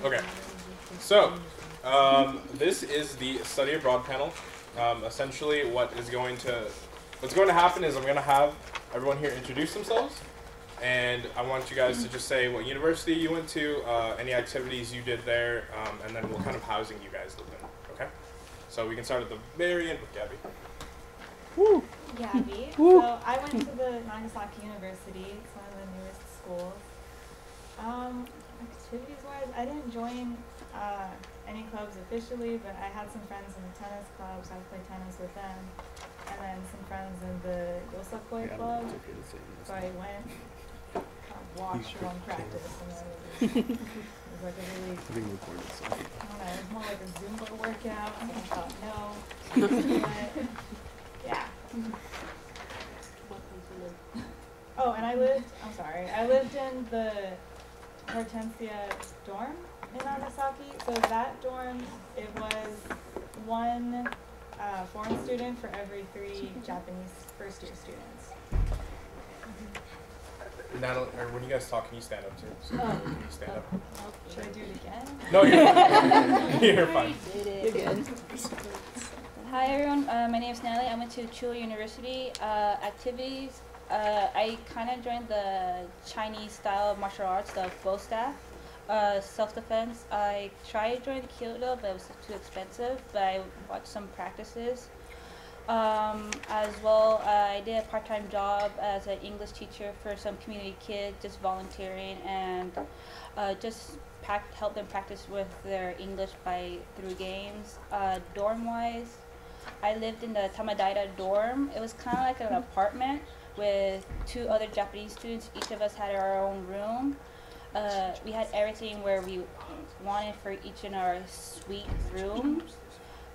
Okay, so this is the study abroad panel. Essentially, what's going to happen is I'm going to have everyone here introduce themselves, and I want you guys to just say what university you went to, any activities you did there, and then what kind of housing you guys lived in. Okay, so we can start at the very end with Gabby. Woo. Gabby. Woo. So I went to the Nagasaki University. It's one of the newest schools. Activities-wise, I didn't join any clubs officially, but I had some friends in the tennis club, so I played tennis with them. And then some friends in the Yosakoi club. So I went, watched one practice, and then it was like a really, I don't know, it was more like a Zumba workout, so I thought no. But, yeah. Oh, and I lived in the Hortensia dorm in Nagasaki. So that dorm, it was one foreign student for every 3 Japanese first-year students. Natalie, or when you guys talk, can you stand up too? So can you stand up? Should I do it again? No, you're fine. You're good. Hi everyone, my name is Natalie. I went to Chuo University. Activities, I kind of joined the Chinese style of martial arts, the bow staff. Self-defense, I tried to join the Kyoto, but it was too expensive, but I watched some practices. As well, I did a part-time job as an English teacher for some community kids, just volunteering and just help them practice with their English through games. Dorm-wise, I lived in the Tamadaira dorm. It was kind of like an apartment with 2 other Japanese students. Each of us had our own room. We had everything where we wanted for each in our suite rooms,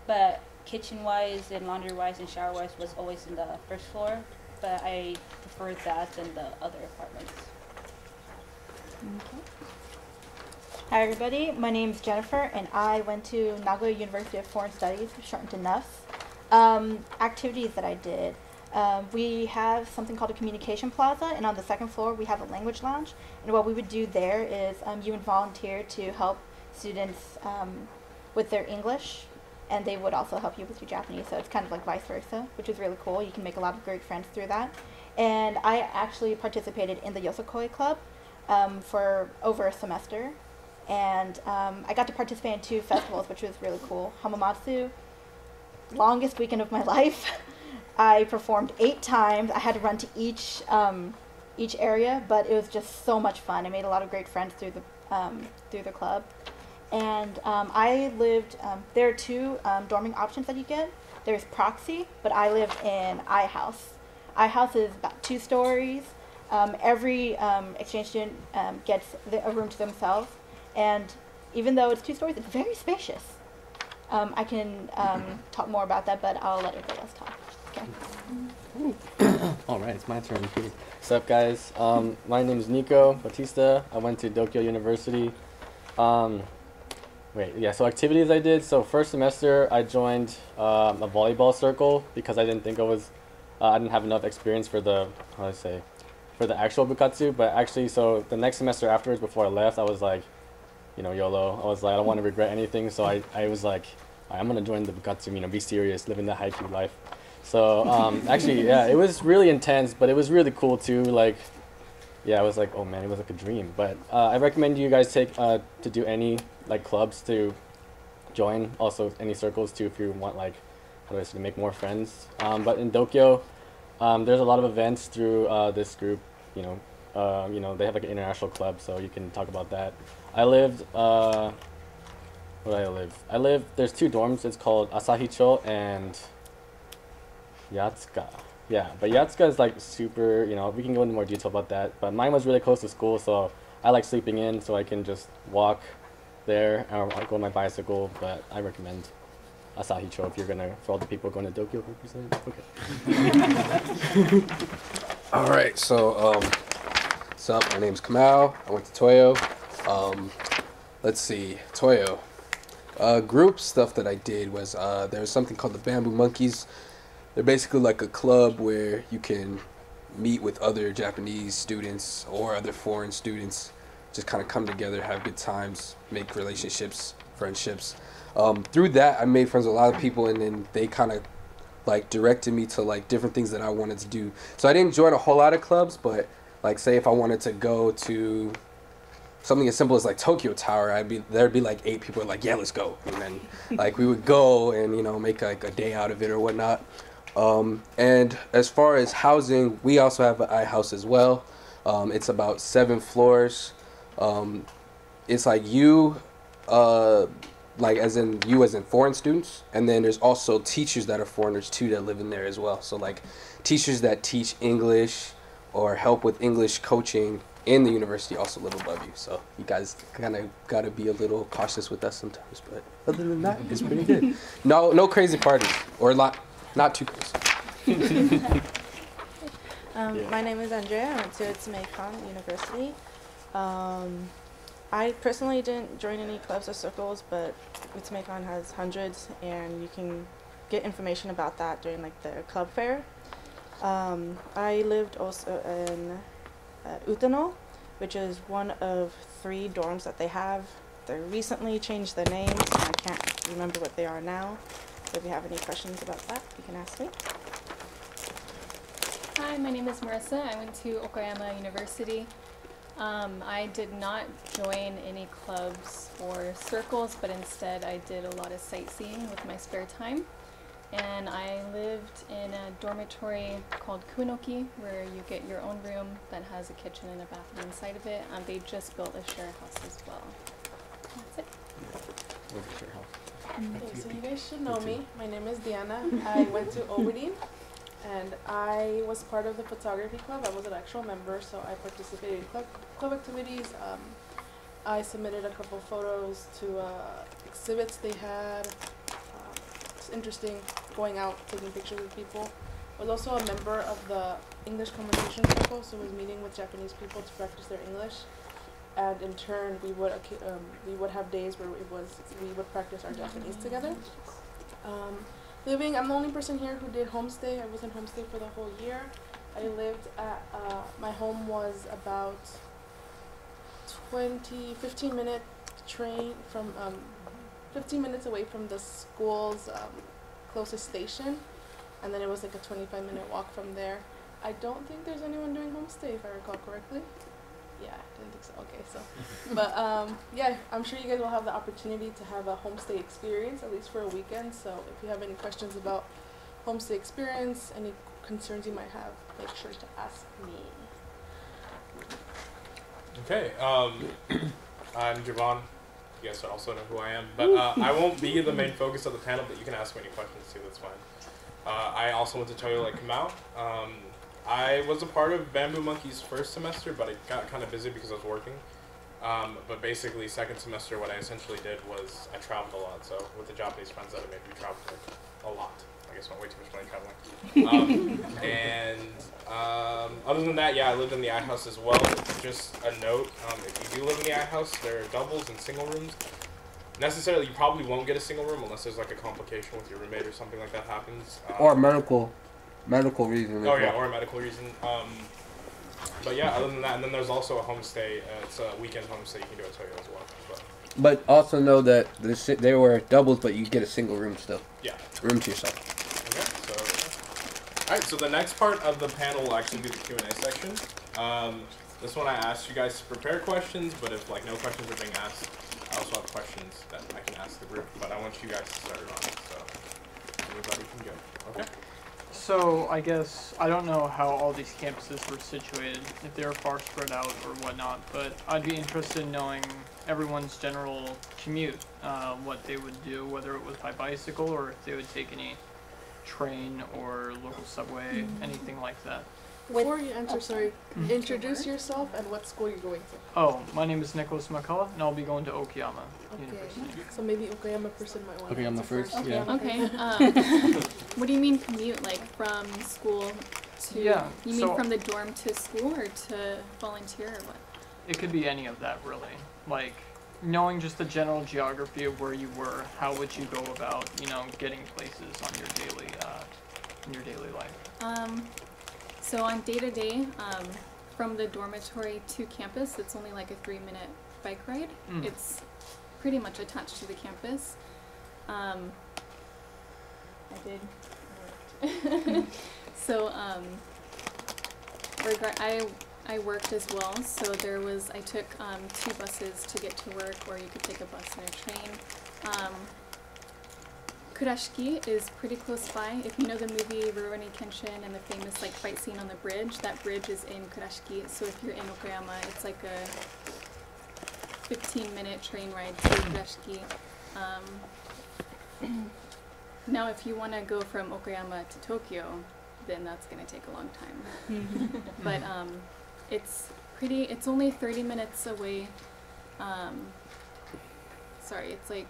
but kitchen-wise and laundry-wise and shower-wise was always in the first floor, but I preferred that than the other apartments. Okay. Hi everybody, my name is Jennifer and I went to Nagoya University of Foreign Studies, shortened to NUS. Activities that I did. We have something called a communication plaza, and on the 2nd floor we have a language lounge. And what we would do there is you would volunteer to help students with their English, and they would also help you with your Japanese, so it's kind of like vice versa, which is really cool. You can make a lot of great friends through that. And I actually participated in the Yosakoi Club for over a semester, and I got to participate in 2 festivals, which was really cool. Hamamatsu, longest weekend of my life. I performed 8 times. I had to run to each area, but it was just so much fun. I made a lot of great friends through the club. And I lived, there are 2 dorming options that you get. There's proxy, but I lived in iHouse. iHouse is about 2 stories. Every exchange student gets a room to themselves. And even though it's 2 stories, it's very spacious. I can talk more about that, but I'll let everybody else talk. Okay. All right, it's my turn. What's up, guys? My name is Nico Batista. I went to Tokyo University. So activities I did. So first semester, I joined a volleyball circle because I didn't think I didn't have enough experience for the actual bukatsu. But actually, so the next semester afterwards, before I left, I was like, YOLO. I was like, I don't want to regret anything. So I was like, I'm gonna join the bukatsu. Be serious, living the haiku life. So actually, yeah, it was really intense, but it was really cool too. Like, yeah, I was like, oh man, it was like a dream. But I recommend you guys take to do any clubs to join. Also, any circles too, if you want to make more friends. But in Tokyo, there's a lot of events through this group. They have an international club, so you can talk about that. I lived. Where did I live? I live. There's 2 dorms. It's called Asahicho and Yatsuka. Yeah, but Yatsuka is super, we can go into more detail about that. But mine was really close to school, so I like sleeping in, so I can just walk there or go on my bicycle. But I recommend Asahicho if you're for all the people going to Tokyo. Okay. All right, so what's up? My name's Kamau. I went to Toyo. Let's see, Toyo. Group stuff that I did was there was something called the Bamboo Monkeys. They're basically like a club where you can meet with other Japanese students or other foreign students just kind of come together, have good times, make relationships, friendships. Through that, I made friends with a lot of people, and then they kind of like directed me to like different things that I wanted to do. So I didn't join a whole lot of clubs, but like say if I wanted to go to something as simple as like Tokyo Tower, there'd be like 8 people like, yeah, let's go, and then like we would go and make like a day out of it or whatnot. And as far as housing, we also have an iHouse as well. It's about 7 floors. It's like like as in foreign students, and then there's also teachers that are foreigners too that live in there as well. So like teachers that teach English or help with English coaching in the university also live above you. So you guys kind of got to be a little cautious with us sometimes, but other than that, it's pretty good. No crazy parties, or not too crazy. My name is Andrea. I went to Tsumeikon University. I personally didn't join any clubs or circles, but Tsumeikon has hundreds, and you can get information about that during like the club fair. I lived also in Utano, which is one of 3 dorms that they have. They recently changed their names, and I can't remember what they are now. So if you have any questions about that, you can ask me. Hi, my name is Marissa. I went to Okayama University. I did not join any clubs or circles, but instead I did a lot of sightseeing with my spare time. And I lived in a dormitory called Kunoki, where you get your own room that has a kitchen and a bathroom inside of it. They just built a share house as well. That's it. Okay, so you guys should know me. My name is Diana. I went to Oberdeen, and I was part of the photography club. I was an actual member, so I participated in club activities. I submitted a couple photos to exhibits they had. It's interesting going out, taking pictures with people. I was also a member of the English conversation circle, so I was meeting with Japanese people to practice their English. And in turn, we would have days where we would practice our Japanese together. I'm the only person here who did homestay. I was in homestay for the whole year. I lived at, my home was about 15-minute train from, 15 minutes away from the school's closest station. And then it was like a 25-minute walk from there. I don't think there's anyone doing homestay, if I recall correctly. Yeah, I didn't think so. Okay, so, but yeah, I'm sure you guys will have the opportunity to have a homestay experience, at least for a weekend. So if you have any questions about homestay experience, any concerns you might have, make sure to ask me. Okay, I'm Javon. You guys also know who I am, but I won't be the main focus of the panel, but you can ask me any questions too, that's fine. I also went to Toyo like Kamau. I was a part of Bamboo Monkey's first semester, but I got kind of busy because I was working. But basically, second semester, what I essentially did was I traveled a lot. So with the Japanese friends that I made, we traveled like a lot. I guess I spent way too much money traveling. Other than that, yeah, I lived in the iHouse as well. Just a note, if you do live in the iHouse, there are doubles and single rooms. Necessarily, you probably won't get a single room unless there's like a complication with your roommate or something like that happens. Or medical reason. Oh yeah, or a medical reason. But yeah, other than that, and then there's also a homestay. It's a weekend homestay you can do at Toyo as well. But also know that they were doubles, but you get a single room still. Yeah. Room to yourself. Okay, so alright, so the next part of the panel will actually be the Q&A section. This one I asked you guys to prepare questions, but if like no questions are being asked, I also have questions that I can ask the group, but I want you guys to start it on it, so everybody can go. Okay? So I guess I don't know how all these campuses were situated, if they were far spread out or whatnot, but I'd be interested in knowing everyone's general commute, what they would do, whether it was by bicycle or if they would take any train or local subway, anything like that. Before you answer, introduce yourself and what school you're going to. Oh, my name is Nicholas McCullough, and I'll be going to Okayama University. So maybe Okayama person might want to Okayama answer first, first. yeah. Okay. What do you mean commute? Like from school to? Yeah. You mean from the dorm to school or to volunteer or what? It could be any of that really. Like knowing just the general geography of where you were, how would you go about, getting places on your daily, in your daily life? So on day to day, from the dormitory to campus, it's only like a 3-minute bike ride. Mm. It's pretty much attached to the campus. I did. So I worked as well. So I took 2 buses to get to work, or you could take a bus and a train. Kurashiki is pretty close by. If you know the movie Rurouni Kenshin and the famous like fight scene on the bridge, that bridge is in Kurashiki. So if you're in Okayama, it's like a 15-minute train ride to Kurashiki. Now, if you want to go from Okayama to Tokyo, then that's going to take a long time. But it's only 30 minutes away. Sorry, it's like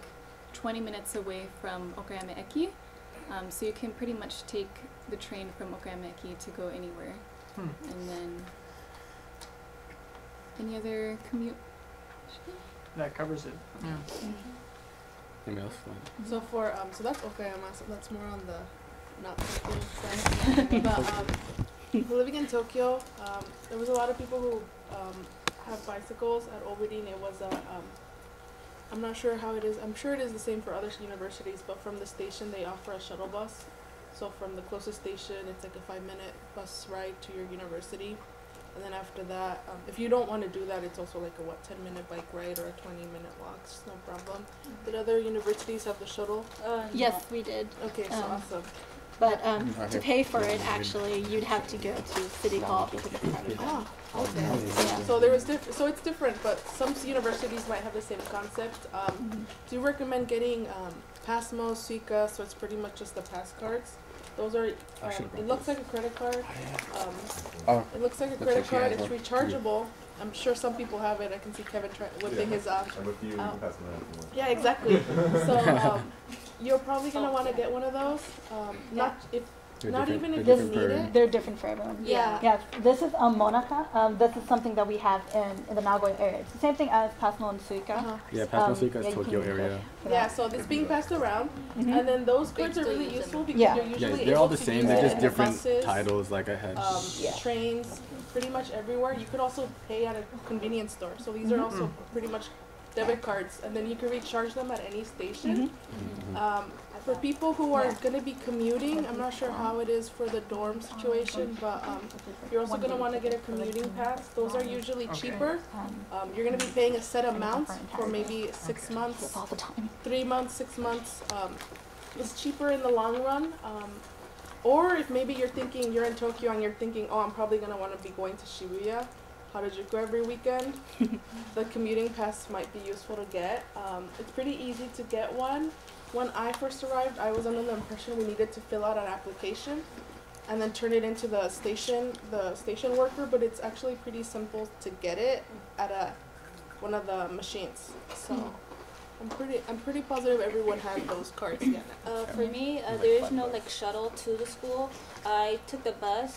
20 minutes away from Okayama Eki. So you can pretty much take the train from Okayama Eki to go anywhere. And then any other commute? That covers it. Yeah. Anything else? So for so that's Okayama, so that's more on the not Tokyo side. But living in Tokyo, there was a lot of people who have bicycles at Oberdeen. It was a I'm not sure how it is. I'm sure it is the same for other universities, but from the station they offer a shuttle bus. So from the closest station, it's like a 5-minute bus ride to your university. And then after that, if you don't want to do that, it's also like a 10-minute bike ride or a 20-minute walk. It's no problem. Did other universities have the shuttle? Yes, we did. Okay, so awesome. But to pay for it, actually, you'd have to go to City Hall because it's private. Oh, okay. Yeah. So there was so it's different, but some universities might have the same concept. Do you recommend getting Passmo, Suica? So it's pretty much just the pass cards. Those are. It looks like a credit card. It looks like a credit card. It's rechargeable. I'm sure some people have it. I can see Kevin whipping his. And with you, pass them out. Yeah, exactly. So you're probably gonna want to get one of those. Not if. Not even if you need it. They're different for everyone. Yeah. Yes. This is Monaka. This is something that we have in the Nagoya area. It's the same thing as Passmo and Suica. Yeah, Passmo Suica is Tokyo area. Yeah, so it's being passed around, and then those cards are really useful because you're usually they're all the able to same. use They're it just in different buses, titles, like I had. trains, pretty much everywhere. You could also pay at a convenience store. So these are also pretty much debit cards, and then you can recharge them at any station. For people who are going to be commuting, I'm not sure how it is for the dorm situation, but you're also going to want to get a commuting pass. Those are usually cheaper. You're going to be paying a set amount for maybe 6 months, 3 months, 6 months. It's cheaper in the long run. Or if maybe you're thinking you're in Tokyo and you're thinking, oh, I'm probably going to want to be going to Shibuya, Harajuku every weekend, the commuting pass might be useful to get. It's pretty easy to get one. When I first arrived, I was under the impression we needed to fill out an application and then turn it into the station worker, but it's actually pretty simple to get it at one of the machines. So I'm pretty positive everyone has those cards. Yeah. For me, there is no like shuttle to the school. I took the bus.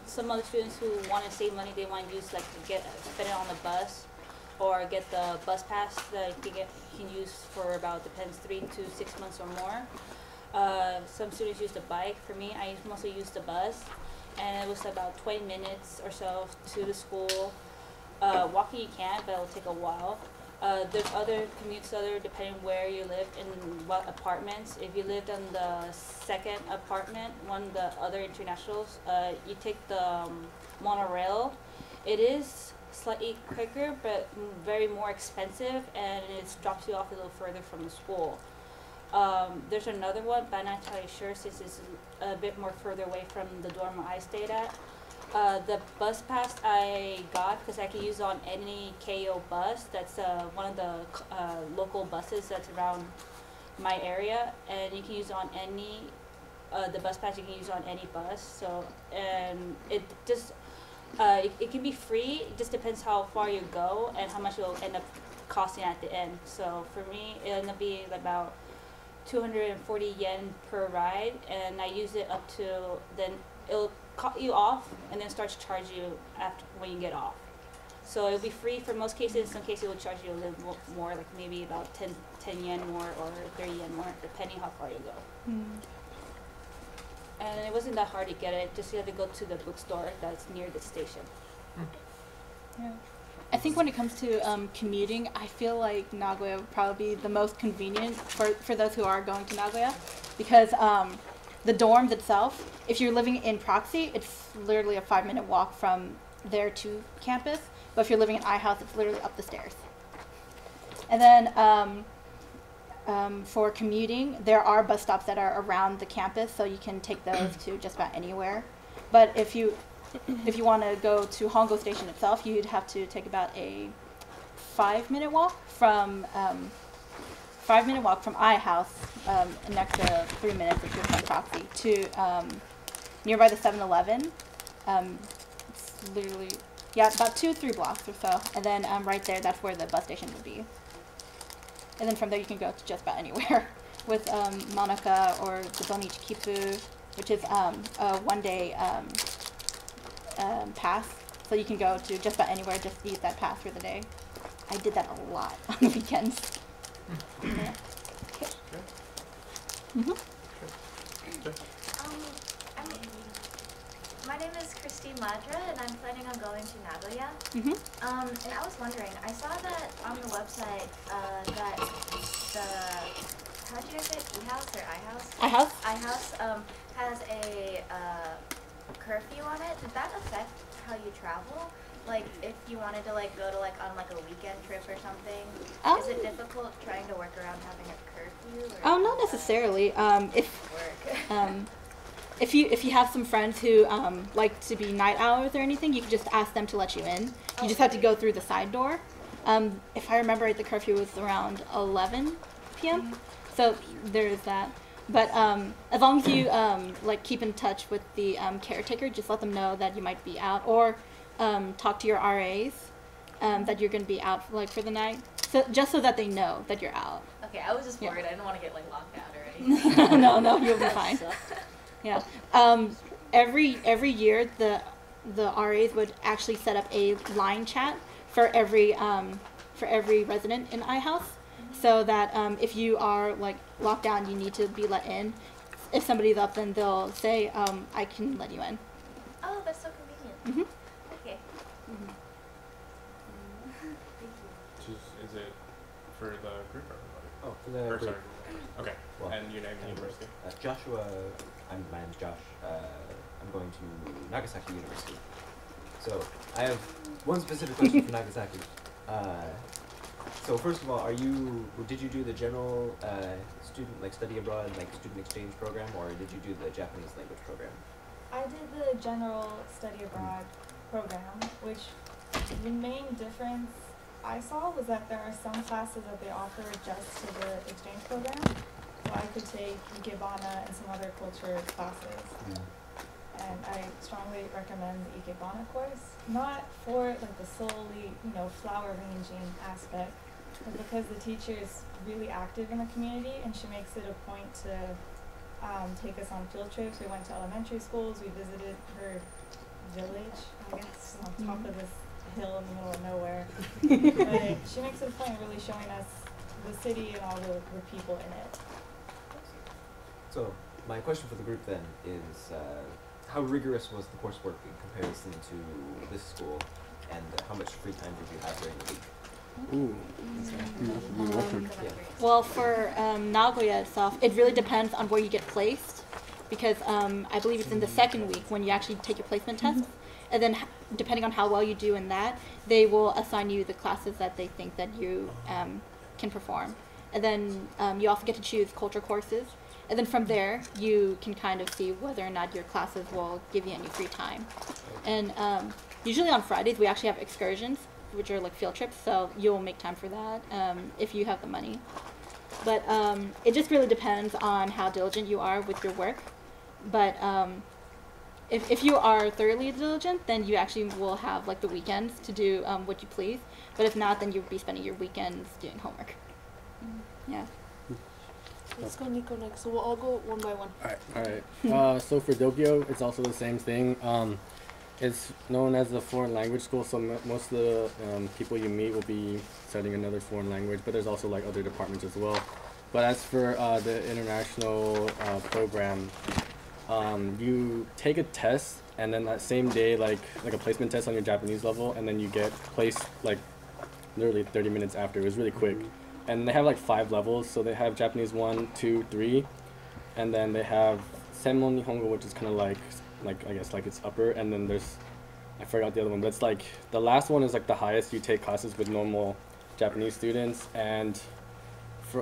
Some other students who want to save money, they want to use spend it on the bus, or get the bus pass that you can use for about, depends, 3 to 6 months or more. Some students use the bike. For me, I mostly use the bus, and it was about 20 minutes or so to the school. Walking you can, but it'll take a while. There's other commutes, depending where you live in what apartments. If you lived in the second apartment, one of the other internationals, you take the monorail. It is slightly quicker, but very more expensive, and it drops you off a little further from the school. There's another one, but I'm not entirely sure since it's a bit more further away from the dorm I stayed at. The bus pass I got because I can use on any KO bus. That's one of the local buses that's around my area, and you can use on any the bus pass you can use on any bus. So, and it just it can be free. It just depends how far you go and how much it will end up costing at the end. So for me, it ended up being about 240 yen per ride, and I use it up to then it'll cut you off and then starts to charge you after when you get off. So it'll be free for most cases. In some cases, it will charge you a little more, like maybe about 10 yen more or 30 yen more, depending how far you go. And it wasn't that hard to get it. Just you have to go to the bookstore that's near the station. Yeah. I think when it comes to commuting, I feel like Nagoya would probably be the most convenient for those who are going to Nagoya, because the dorms itself, if you're living in Proxy, it's literally a 5-minute walk from there to campus. But if you're living in iHouse, it's literally up the stairs. And then for commuting, there are bus stops that are around the campus, so you can take those to just about anywhere. But if you want to go to Hongo Station itself, you'd have to take about a 5-minute walk from iHouse, an extra 3 minutes if you're from Proxy, to nearby the 7-Eleven. It's literally, yeah, about 2-3 blocks or so, and then right there, that's where the bus station would be. And then from there, you can go to just about anywhere with Monaca or the Bonichi Kipu, which is a 1-day pass. So you can go to just about anywhere, just use that pass for the day. I did that a lot on the weekends. Yeah. Okay. My name is Christine Ladra, and I'm planning on going to Nagoya. And I was wondering, I saw that on the website that the, how do you guys say it, E-House or iHouse? iHouse? iHouse has a curfew on it. Did that affect how you travel? Like, if you wanted to go to on a weekend trip or something, is it difficult trying to work around having a curfew? Or not necessarily. If you have some friends who like to be night owls or anything, you can just ask them to let you in. You just have to go through the side door. If I remember right, the curfew was around 11 p.m. So there is that. But as long as you keep in touch with the caretaker, just let them know that you might be out, or talk to your RAs that you're going to be out for the night. So just so that they know that you're out. Okay, I was just worried. I didn't want to get locked out or anything. No, you'll be fine. Yeah. Every year the RAs would actually set up a line chat for every resident in iHouse, so that if you are locked down, you need to be let in. If somebody's up, then they'll say, I can let you in. Oh, that's so convenient. Okay. Thank you. Is it for the group or everybody? Oh, for the group. Sorry. Okay. Well, and your name and university? Joshua. My name's Josh. I'm going to Nagasaki University. So I have one specific question for Nagasaki. So first of all, did you do the general student study abroad student exchange program, or did you do the Japanese language program? I did the general study abroad program, which the main difference I saw was that there are some classes that they offer just to the exchange program. So I could take Ikebana and some other culture classes. And I strongly recommend the Ikebana course, not for the solely, flower arranging aspect, but because the teacher is really active in the community, and she makes it a point to take us on field trips. We went to elementary schools, we visited her village, I guess, on top of this hill in the middle of nowhere. But she makes it a point of really showing us the city and all the people in it. So my question for the group then is, how rigorous was the coursework in comparison to this school, and how much free time did you have during the week? Well, for Nagoya itself, it really depends on where you get placed, because I believe it's in the second week when you actually take your placement test, and then depending on how well you do in that, they will assign you the classes that they think that you can perform. And then you also get to choose culture courses. And then from there, you can kind of see whether or not your classes will give you any free time. And usually on Fridays, we actually have excursions, which are field trips, so you'll make time for that if you have the money. But it just really depends on how diligent you are with your work. But if you are thoroughly diligent, then you actually will have the weekends to do what you please. But if not, then you'll be spending your weekends doing homework. Yeah. Let's go Nico next. So we'll all go one by one. Alright. So for Tokyo, it's also the same thing. It's known as a foreign language school, so most of the people you meet will be studying another foreign language, but there's also other departments as well. But as for the international program, you take a test, and then that same day, like a placement test on your Japanese level, and then you get placed like literally 30 minutes after. It was really quick. And they have like 5 levels, so they have Japanese 1, 2, 3, and then they have Senmon Nihongo, which is kind of like I guess like it's upper, and then there's, I forgot the other one, but it's like the last one is like the highest you take classes with normal Japanese students. And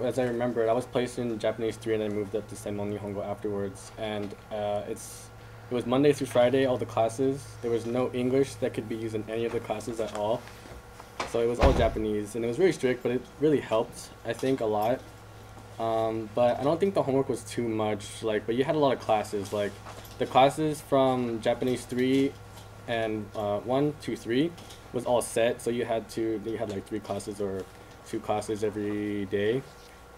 as I remember, I was placed in Japanese 3 and I moved up to Senmon Nihongo afterwards. And it was Monday through Friday, all the classes. There was no English that could be used in any of the classes at all. So it was all Japanese, and it was very strict, but it really helped, I think, a lot. But I don't think the homework was too much, but you had a lot of classes. Like, the classes from Japanese 3 and 1, 2, 3 was all set, so you had like 3 classes or 2 classes every day.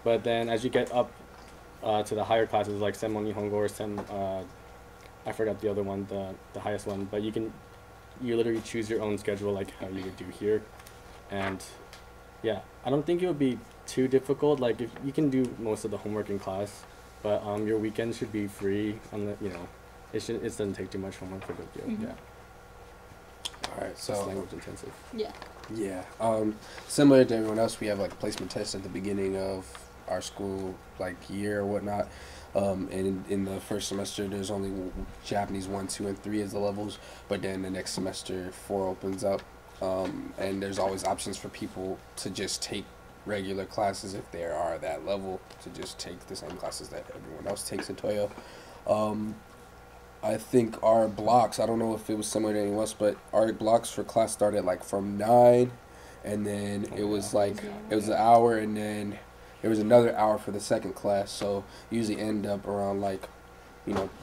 But then as you get up to the higher classes, like Senmon Nihongo or I forgot the other one, the highest one, but you literally choose your own schedule, like how you would do here. And yeah, I don't think it would be too difficult. Like, if you can do most of the homework in class, but your weekends should be free. It doesn't take too much homework for Tokyo. Mm-hmm. Yeah. All right, so It's language intensive. Yeah. Yeah. Similar to everyone else, we have like placement tests at the beginning of our school year or whatnot. And in the first semester, there's only Japanese 1, 2, and 3 as the levels, but then the next semester 4 opens up. And there's always options for people to just take regular classes if they are that level, to just take the same classes that everyone else takes at Toyo. I think our blocks, I don't know if it was similar to anyone else, but our blocks for class started from 9, and then it was it was an hour, and then there was another hour for the second class, so usually end up around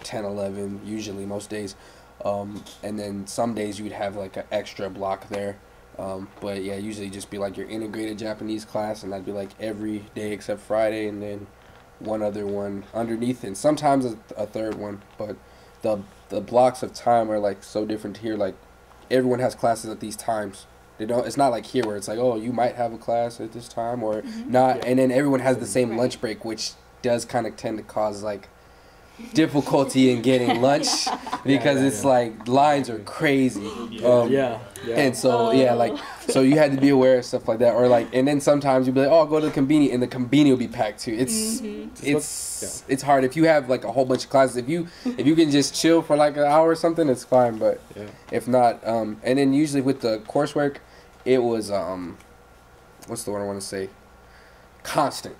10, 11, usually most days. And then some days you would have an extra block there. But yeah, usually just be your integrated Japanese class, and that'd be every day except Friday, and then one other one underneath, and sometimes a third one. But the blocks of time are so different here. Everyone has classes at these times. It's not like here where it's oh, you might have a class at this time or not, and then everyone has the same lunch break, which does kind of tend to cause difficulty in getting lunch because it's lines are crazy. And so so you had to be aware of stuff like that, or and then sometimes you'd be oh, I'll go to the convenience, and the convenience will be packed too. It's hard if you have a whole bunch of classes. If you can just chill for an hour or something, it's fine, but if not, and then usually with the coursework, it was what's the word I want to say, constant.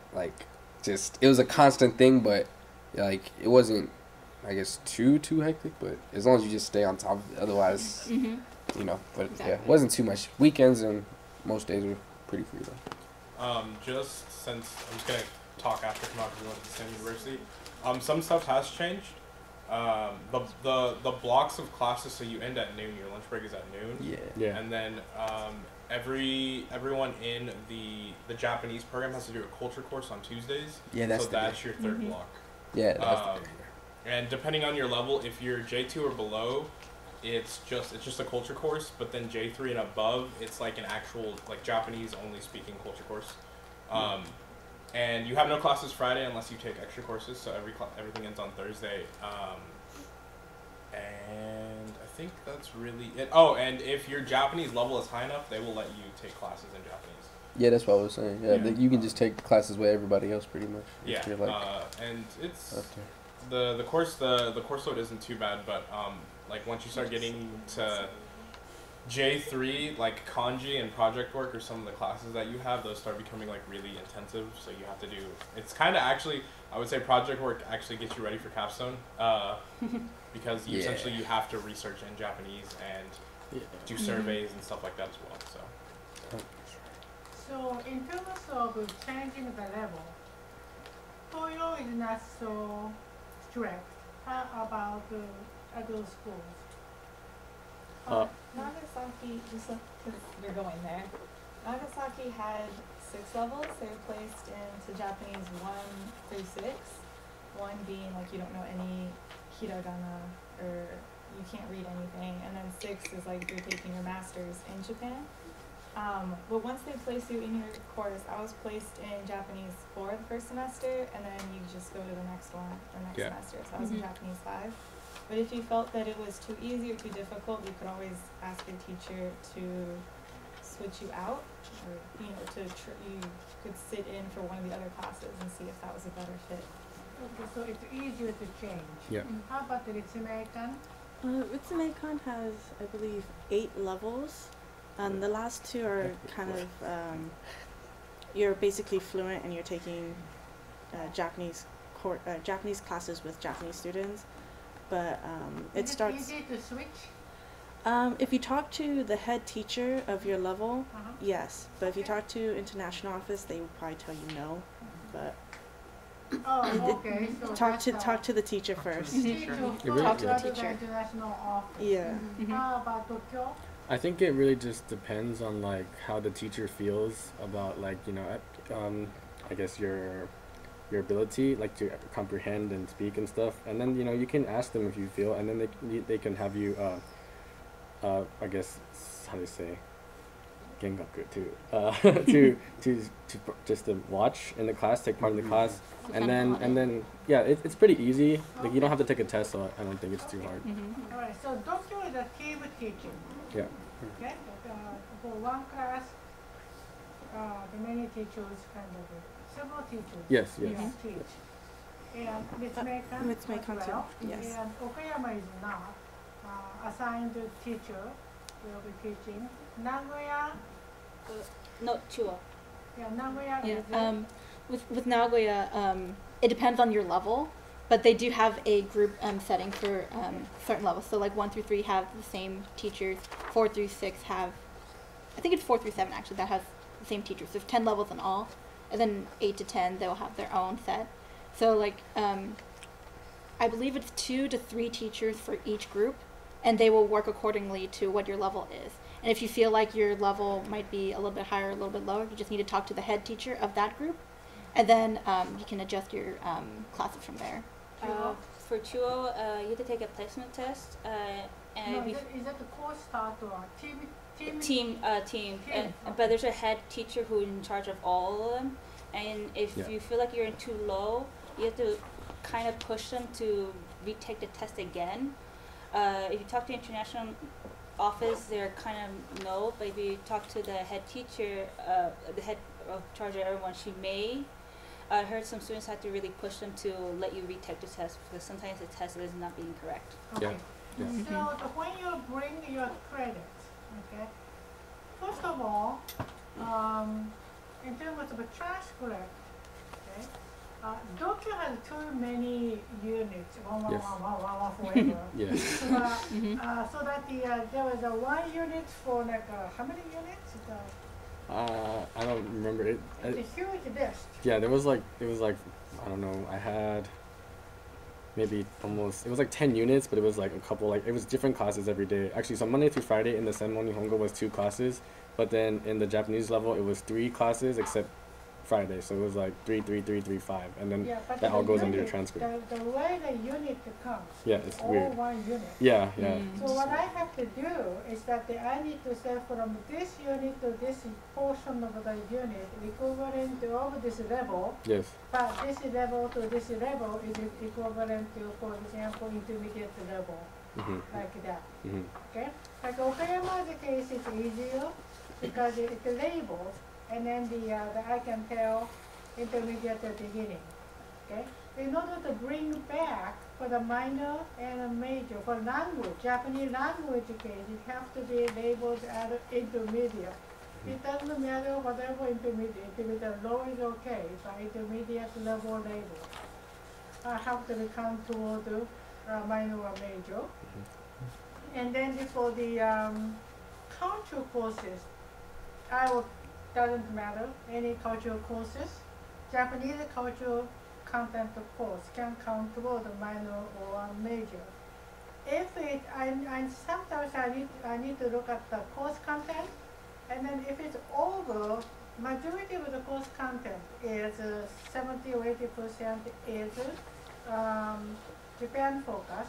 It was a constant thing, but it wasn't, I guess, too hectic, but as long as you just stay on top of it, otherwise, but exactly. Yeah, it wasn't too much. Weekends and most days were pretty free though. Just since I'm just gonna talk after come out because we went to the same university. Some stuff has changed. The blocks of classes, so you end at noon. Your lunch break is at noon. Yeah. And then everyone in the Japanese program has to do a culture course on Tuesdays. Yeah, that's your third block. Yeah, that's and depending on your level, if you're J2 or below, it's just a culture course. But then J3 and above, it's an actual Japanese only speaking culture course. And you have no classes Friday unless you take extra courses. So everything ends on Thursday. And I think that's really it. Oh, and if your Japanese level is high enough, they will let you take classes in Japanese. Yeah, that's what I was saying. Yeah, you can just take classes with everybody else pretty much. Yeah, and it's the course load isn't too bad, but once you start getting to J3, kanji and project work are some of the classes that you have. Those start becoming really intensive. So you have to do. It's kind of actually, I would say project work actually gets you ready for capstone, because essentially you have to research in Japanese and do surveys and stuff like that as well. So in terms of changing the level, Toyo is not so strict. How about other schools? Nagasaki, just because you're going there, Nagasaki had 6 levels. They were placed into Japanese 1 through 6. 1 being you don't know any hiragana or you can't read anything, and then 6 is you're taking your master's in Japan. But once they place you in your course, I was placed in Japanese 4 the first semester, and then you just go to the next one the next semester. So I was in Japanese 5. But if you felt that it was too easy or too difficult, you could always ask your teacher to switch you out, or you could sit in for one of the other classes and see if that was a better fit. Okay, so it's easier to change. Yeah. How about the Ritsumekan? Ritsumekan has, I believe, 8 levels, and the last 2 are kind of you're basically fluent and you're taking Japanese classes with Japanese students, but it starts. Is it easy to switch? If you talk to the head teacher of your level, Uh-huh. yes, but if you talk to international office, they will probably tell you no. But Oh, okay. So talk to the teacher first. Teacher really first does. rather than international office. Yeah. How about Tokyo? I think it really just depends on like how the teacher feels about like I guess your ability like to comprehend and speak and stuff, and then you can ask them if you feel, and then they can have you I guess how do you say gengaku to just to watch in the class, take part in the class, and then yeah, it's pretty easy. Like you don't have to take a test, so I don't think it's too hard. All right. So Tokyo is a team teaching. Yeah. Okay. For one class, the many teachers kind of several teachers. Yes, yes. Teach. And Ritsumekan Ritsumekan as too, well. yes. And Okayama is not assigned teacher. Will be teaching. Nagoya. No, Chuo. Yeah, Nagoya Yeah. is there. With Nagoya, it depends on your level, but they do have a group setting for certain levels. So like 1 through 3 have the same teachers. 4 through 6 have, I think it's 4 through 7 actually, that has the same teachers. There's 10 levels in all, and then 8 to 10 they'll have their own set. So like I believe it's 2 to 3 teachers for each group, and they will work accordingly to what your level is. And if you feel like your level might be a little bit higher, a little bit lower, you just need to talk to the head teacher of that group, and then you can adjust your classes from there. For Chuo, you have to take a placement test. And No, is that the course start or team? team. Okay. But there's a head teacher who's in charge of all of them. And if Yeah. you feel like you're in too low, you have to kind of push them to retake the test again. If you talk to international office, they're kind of no. But if you talk to the head teacher, the head of charge of everyone, she may. I heard some students have to really push them to let you retake the test because sometimes the test is not being correct. Okay. Yeah. So when you bring your credits, okay, first of all, in terms of the transcript, okay, Doku has too many units, Yes. forever. Yes. So that there was a 1 unit for like how many units? I don't remember it. It's a huge list. Yeah, it was like I don't know. I had maybe almost it was like 10 units, but it was like a couple it was different classes every day. Actually, so Monday through Friday in the Senmon Nihongo was 2 classes, but then in the Japanese level it was 3 classes except Friday. So it was like 3, 3, 3, 3, 5, and then Yeah, but that all the goes under your unit, transcript. The way the unit comes, Yeah, it's all weird. 1 unit. Yeah, yeah. So what I have to do is that I need to say from this unit to this portion of the unit equivalent of this level, Yes. but this level to this level is equivalent to, for example, intermediate level, Mhm. like that. Mhm. Okay? Like Okayama's case, it's easier because it's labeled, and then I can tell intermediate at the beginning. Okay? In order to bring back for the minor and a major, for language, Japanese language case, it has to be labeled as intermediate. It doesn't matter whatever intermediate low is okay, but intermediate level label. I have to become toward minor or major. And then for the culture courses, doesn't matter, any cultural courses. Japanese cultural content course can count toward minor or major. If sometimes I need to look at the course content, and then if it's over, majority of the course content is 70 or 80% is Japan focus,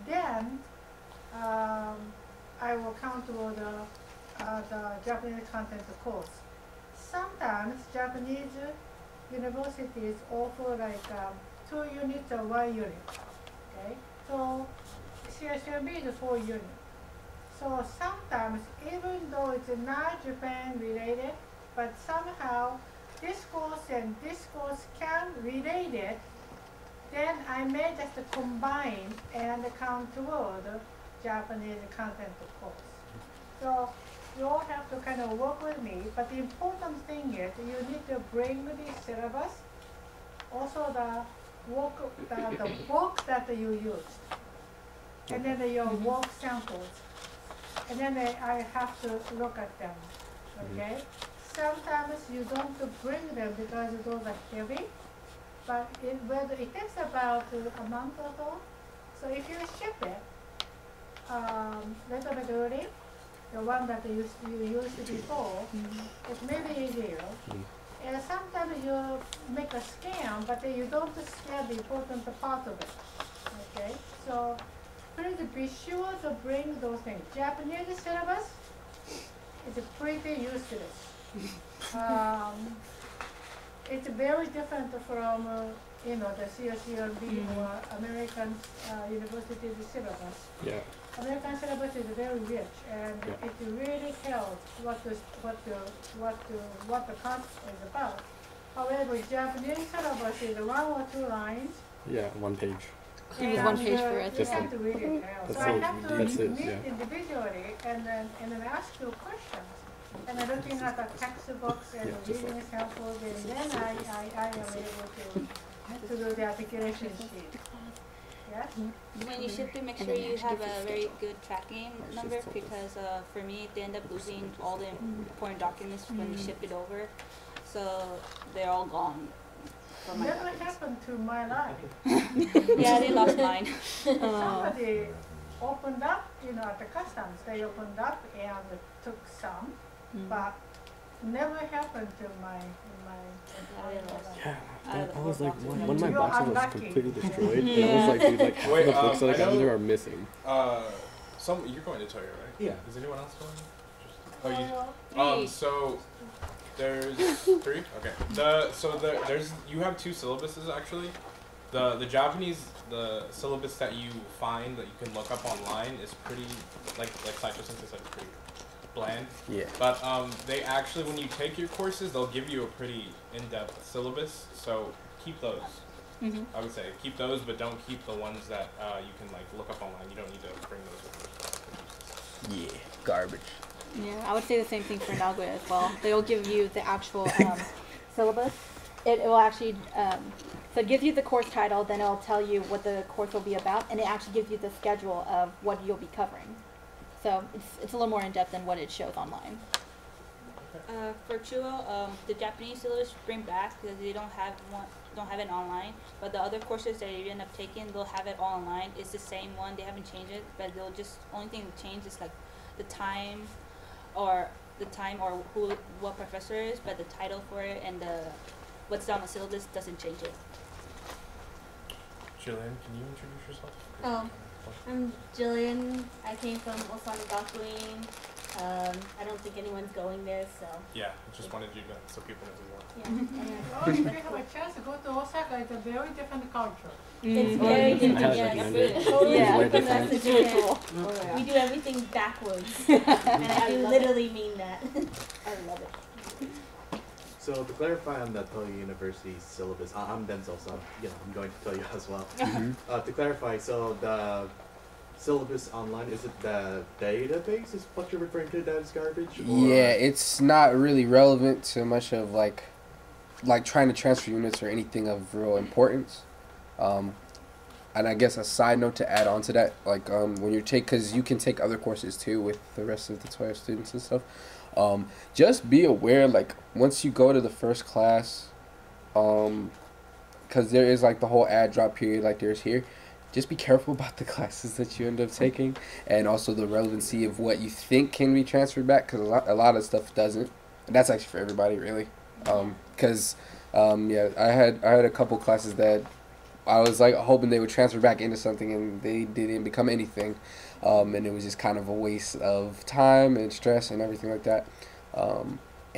then I will count toward the Japanese content course. Sometimes Japanese universities offer like 2 units or 1 unit. Okay, so CSMB is 4 units. So sometimes, even though it's not Japan related, but somehow this course and this course can relate it, then I may just combine and count toward Japanese content course. So you all have to kind of work with me, but the important thing is you need to bring the syllabus, also the book that you used, and then your work samples, and then I have to look at them, okay? Sometimes you don't bring them because those are heavy, but it takes about a month or so. So if you ship it little bit early, the one that you used before, it may be easier. And sometimes you make a scan, but you don't scan the important part of it. Okay, so please be sure to bring those things. Japanese syllabus is pretty useless. It's very different from the CSCLB or American university syllabus. Yeah. American syllabus is very rich, and it really tells what the concept is about. However, Japanese syllabus is 1 or 2 lines. Yeah, 1 page. Use 1 page for it. You have to read it out. So I have to meet individually and then ask you questions. And then looking at the textbooks and reading samples, and then I am able to do the articulation sheet. Yes? When you ship it, make sure you have a very good tracking number, because for me, they end up losing all the important documents when you ship it over. So they're all gone. Never happened to my life. Yeah, they lost mine. Somebody opened up, at the customs, they opened up and took some, but never happened to my Yeah, I was like, one of my boxes was completely destroyed, and I was like, dude, like half the books that I got in there are missing. You're going to Toyo, right? Yeah. Is anyone else going? So there's 3. Okay. There's you have 2 syllabuses actually. The Japanese syllabus that you find that you can look up online is pretty like Cytosense said, pretty bland. Yeah. But they actually, when you take your courses, they'll give you a pretty in-depth syllabus. So keep those. I would say keep those, but don't keep the ones that you can look up online. You don't need to bring those with you. Yeah, garbage. Yeah, I would say the same thing for Nagoya as well. They'll give you the actual syllabus. It will actually, so it gives you the course title, then it'll tell you what the course will be about, and it actually gives you the schedule of what you'll be covering. So it's a little more in-depth than what it shows online. For Chuo, the Japanese syllabus bring back because they don't have it online. But the other courses that you end up taking, they'll have it all online. It's the same one. They haven't changed it, but they'll just only thing that change is like the time or what professor is, but the title for it and what's on the syllabus doesn't change it. Jillian, can you introduce yourself? Oh, I'm Jillian. I came from Osaka Gakuin. I don't think anyone's going there, so. Yeah, I just wanted you to, so people know who you are. Yeah. Well, if you have a chance to go to Osaka, it's a very different culture. It's very different, yes. Totally different than Japan. Oh, We do everything backwards. And I literally mean that. I love it. So to clarify on the Toyo University syllabus, I'm Denzel, so I'm going to Toyo as well. To clarify, so the syllabus online, is it the database is what you're referring to that is garbage? Or? Yeah, it's not really relevant to much of like trying to transfer units or anything of real importance. And I guess a side note to add on to that, when you because you can take other courses too with the rest of the Toyo students and stuff. Just be aware, once you go to the first class, because there is the whole add drop period like there's here. Just be careful about the classes that you end up taking, and also the relevancy of what you think can be transferred back, because a lot of stuff doesn't. And that's actually for everybody, really. Because I had a couple classes that I was hoping they would transfer back into something, and they didn't become anything. And it was just kind of a waste of time and stress and everything like that.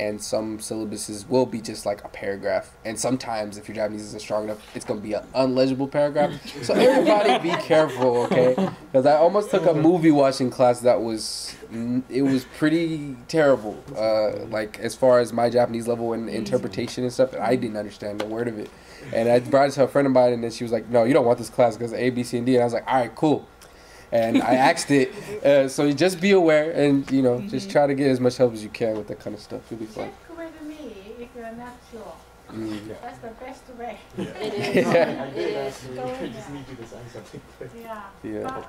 and some syllabuses will be just like a paragraph. And sometimes, if your Japanese isn't strong enough, it's going to be an unlegible paragraph. So everybody be careful, okay? Because I almost took a movie watching class that was, it was pretty terrible. Like, as far as my Japanese level and interpretation and stuff, I didn't understand a word of it. And I brought it to a friend of mine, and then she was like, no, you don't want this class because of A, B, C, and D. And I was like, all right, cool. And I asked it, so you just be aware and, you know, just try to get as much help as you can with that kind of stuff. It'll be fun. Check with me if you're not sure. Yeah. That's the best way. Yeah. It is. Yeah. It is. I just need you to sign something quick. Yeah. Yeah.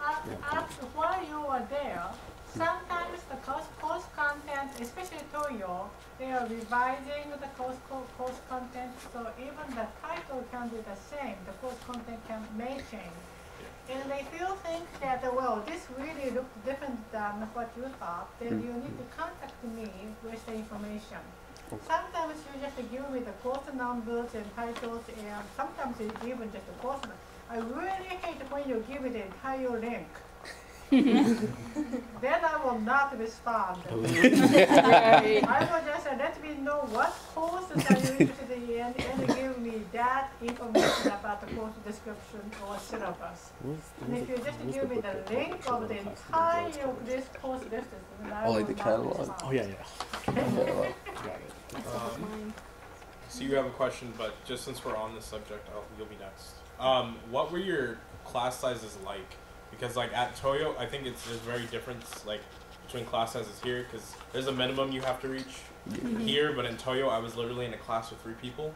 But while you were there, sometimes the course content, especially Toyo, they are revising the course content, so even the title can be the same. The course content may change. And if you think that, well, this really looked different than what you thought, then you need to contact me with the information. Sometimes you just give me the course numbers and titles, and sometimes it's even just the course number. I really hate when you give me the entire link. Then I will not respond. I will just let me know what courses are you interested in and give me that information about the course description or syllabus. And if you just give me the link of the entire this course list, then I will like the not catalog. respond. Oh yeah. So you have a question, but just since we're on this subject, you'll be next. What were your class sizes like? Because like at Toyo, I think there's very difference like between class sizes here, because there's a minimum you have to reach here, but in Toyo, I was literally in a class with 3 people.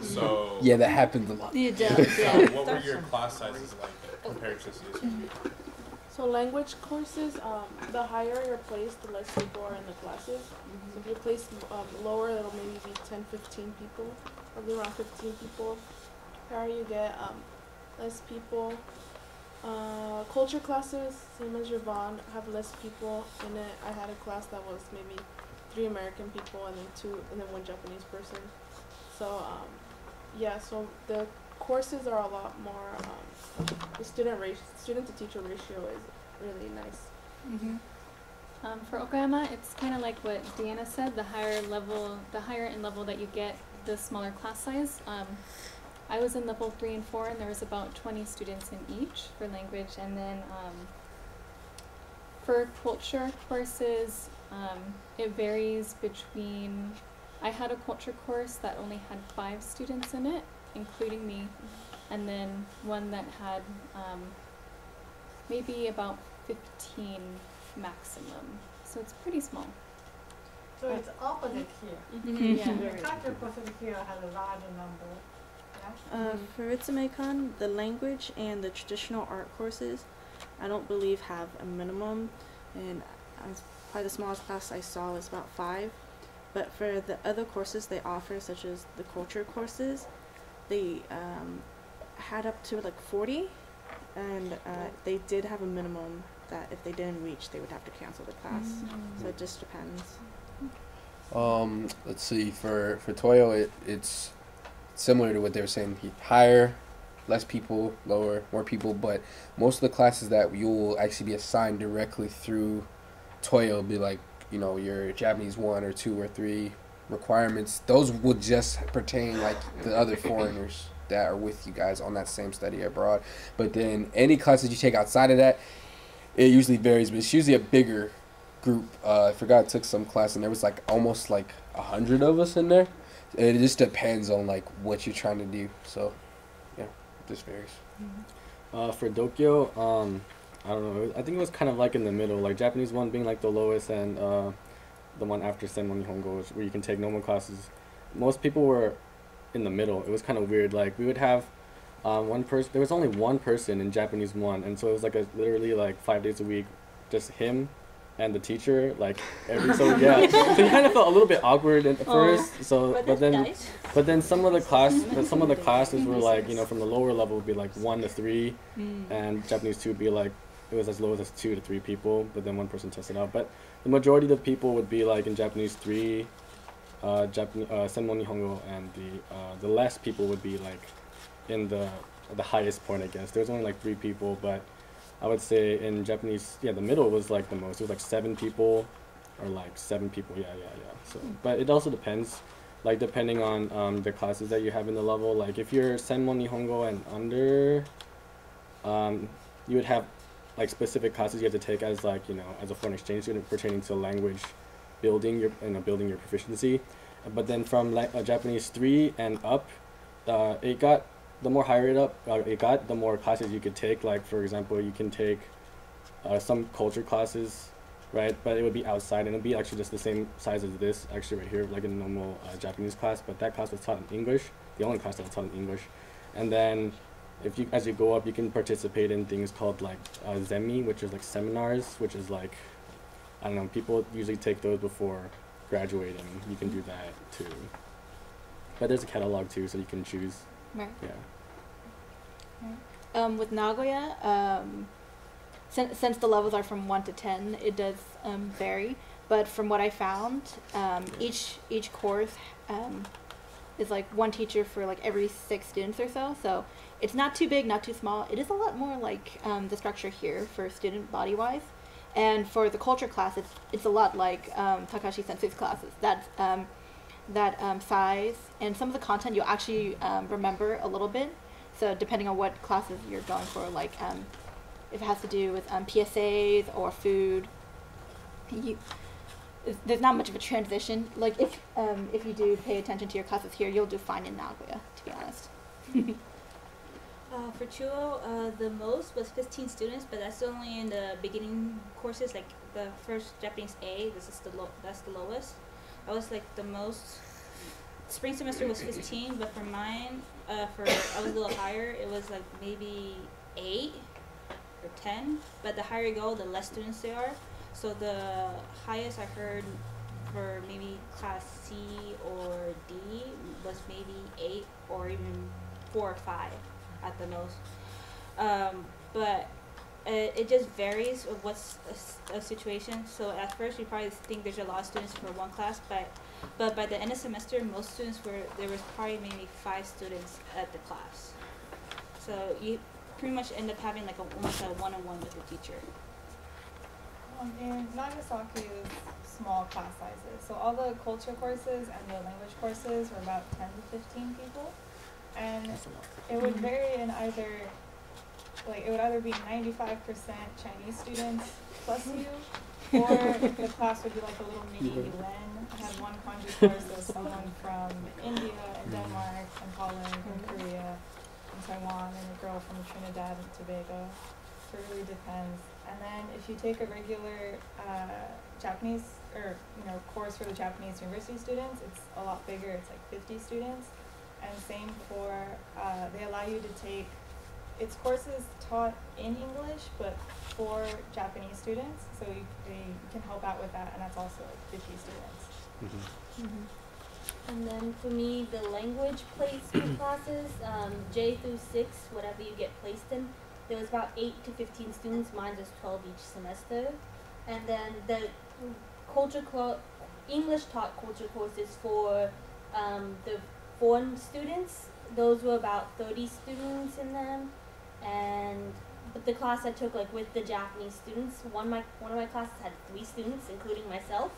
So Yeah, that happens a lot. You do. so what were your class sizes like compared to CSU? So language courses, the higher you're placed, the less people are in the classes. So if you're placed lower, it'll maybe be 10, 15 people, probably around 15 people. The higher you get, less people. Culture classes, same as your Vaughn, have less people in it. I had a class that was maybe 3 American people and then 1 Japanese person. So yeah, so the courses are a lot more. The student to teacher ratio is really nice. For Okayama, it's kind of like what Deanna said. The higher in level that you get, the smaller class size. I was in level 3 and 4, and there was about 20 students in each for language. And then for culture courses, it varies between. I had a culture course that only had 5 students in it, including me, and then one that had maybe about 15 maximum. So it's pretty small. So it's opposite here. Yeah. The culture course here has a larger number. For Ritsumeikan, the language and the traditional art courses, I don't believe have a minimum, and probably the smallest class I saw was about 5. But for the other courses they offer, such as the culture courses, they had up to like 40, and they did have a minimum that if they didn't reach, they would have to cancel the class. So it just depends. Let's see. For Toyo, it's similar to what they were saying. Higher, less people, lower, more people. But most of the classes that you will actually be assigned directly through Toyo will be like, you know, your Japanese 1 or 2 or 3 requirements. Those would just pertain like the other foreigners that are with you guys on that same study abroad. But then any classes you take outside of that, it usually varies, but it's usually a bigger group. I forgot I took some class and there was like almost like 100 of us in there. It just depends on like what you're trying to do. So yeah, it just varies. For Dokyo, I don't know. I think it was kind of like in the middle, like Japanese 1 being like the lowest, and the one after Senmon Nihongo, where you can take normal classes. Most people were in the middle. It was kind of weird. Like we would have one person. There was only one person in Japanese 1, and so it was like literally like 5 days a week, just him and the teacher, like every so yeah. So you kind of felt a little bit awkward at first. So but then some of the classes were like, you know, from the lower level would be like 1 to 3, and Japanese 2 would be like, it was as low as 2 to 3 people, but then one person tested out. But the majority of the people would be like in Japanese 3, Senmon Nihongo, and the less people would be like in the highest point, I guess. There was only like 3 people, but I would say in Japanese, yeah, the middle was like the most. It was like 7 people, or like 7 people. Yeah. So, but it also depends, like depending on the classes that you have in the level. Like if you're Senmon Nihongo and under, you would have like specific classes you have to take as like, you know, as a foreign exchange student pertaining to language building your, you know, building your proficiency. But then from Japanese 3 and up, it got, the more higher it got, the more classes you could take. Like for example, you can take some culture classes, right? But it would be outside, and it would be actually just the same size as this, actually right here, like a normal Japanese class. But that class was taught in English, the only class that was taught in English. And then if you, as you go up, you can participate in things called like zemi, which is like seminars, which is like, I don't know, people usually take those before graduating. You can do that too. But there's a catalog too, so you can choose. Right. Yeah. Right. With Nagoya, since the levels are from 1 to 10, it does vary. But from what I found, each course is like one teacher for like every 6 students or so. So it's not too big, not too small. It is a lot more like the structure here for student body-wise. And for the culture class, it's a lot like Takashi Sensei's classes. That size and some of the content you'll actually remember a little bit. So depending on what classes you're going for, like if it has to do with PSAs or food, there's not much of a transition. Like if you do pay attention to your classes here, you'll do fine in Nagoya, to be honest. For Chuo, the most was 15 students, but that's only in the beginning courses, like the first Japanese A. That's the lowest. That was like the most. Spring semester was 15, but for mine, I was a little higher. It was like maybe 8 or 10. But the higher you go, the less students there are. So the highest I heard for maybe class C or D was maybe 8 or even 4 or 5 at the most. But it just varies of what's a situation. So at first you probably think there's a lot of students for one class, but by the end of semester, most students there was probably maybe 5 students at the class. So you pretty much end up having like almost a one-on-one with the teacher. In Nagasaki, it was small class sizes. So all the culture courses and the language courses were about 10 to 15 people. And it would vary in it would either be 95% Chinese students plus you, or the class would be like a little mini UN. I had one kanji course that was someone from India and Denmark and Holland and Korea and Taiwan, and a girl from Trinidad and Tobago. So it really depends. And then if you take a regular Japanese course for the Japanese university students, it's a lot bigger. It's like 50 students. And same for, they allow you to take, it's courses taught in English, but for Japanese students. So you can help out with that, and that's also like 50 students. Mm-hmm. Mm-hmm. And then for me, the language placement classes, J through 6, whatever you get placed in, there was about 8 to 15 students. Mine was 12 each semester. And then the English taught culture courses for the foreign students, those were about 30 students in them. And but the class I took with the Japanese students, one of my classes had 3 students, including myself.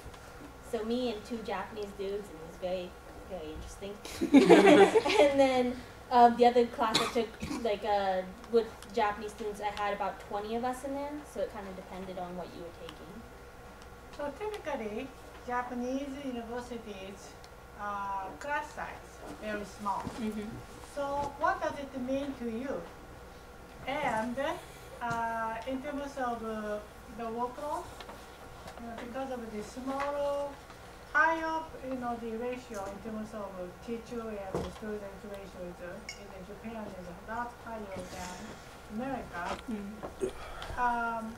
So me and 2 Japanese dudes, and it was very, very interesting. And then the other class I took, with Japanese students, I had about 20 of us in there, so it kind of depended on what you were taking. So typically, Japanese universities class size very small. Mm-hmm. So what does it mean to you? And in terms of the workload, because of the smaller, higher, the ratio in terms of teacher and student ratio in Japan is a lot higher than America. Mm-hmm.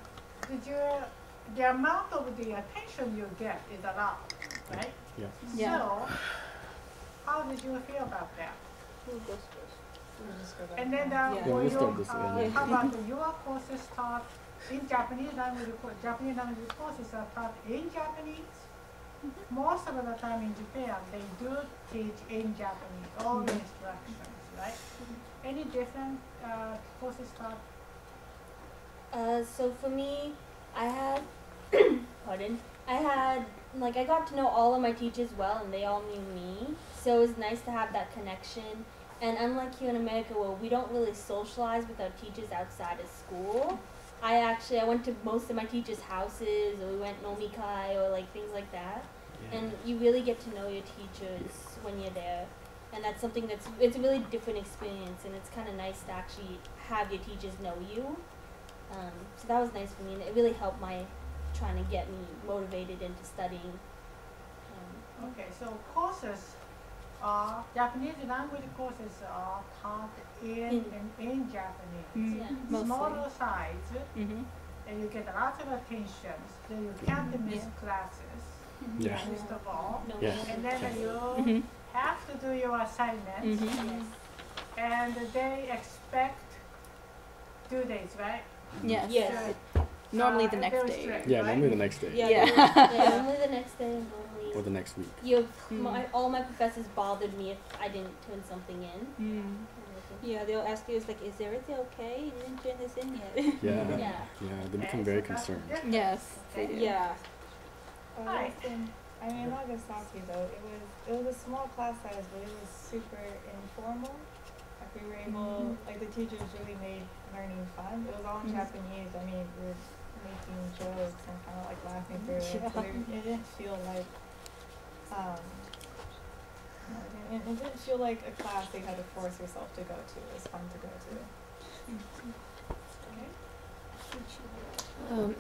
The amount of the attention you get is a lot, right? Yeah. So, how did you feel about that? Who goes first? And then how about your courses taught in Japanese language? Japanese language courses are taught in Japanese. Most of the time in Japan, they do teach in Japanese, all the instructions, right? Any different courses taught? So for me, I had, I got to know all of my teachers well, and they all knew me. So it was nice to have that connection. And unlike here in America, where we don't really socialize with our teachers outside of school, I went to most of my teachers' houses, or we went nomikai, or like things like that. Yeah. And you really get to know your teachers when you're there. And that's something it's a really different experience, and it's kind of nice to actually have your teachers know you. So that was nice for me, and it really helped trying to get me motivated into studying. Okay, so courses, Japanese language courses are taught in Japanese. Yeah. Smaller size, and you get lots of attention, so you can't miss classes, first of all. And then you have to do your assignments, and they expect 2 days, right? Yes. Yes. Normally the next day. Strict, Yeah, right? normally the next day. Yeah. Normally the next day. Or the next week. All my professors bothered me if I didn't turn something in. Yeah, they'll ask you, is everything okay? You didn't turn this in yet. Yeah. They become very concerned. Yes, they do. Yeah. I mean, Nagasaki though, it was a small class size, but it was super informal. Like we were able, like the teachers really made learning fun. It was all in Japanese. I mean, we were making jokes and kind of like laughing through it. So it didn't feel like, it didn't feel like a class that you had to force yourself to go to. It was fun to go to.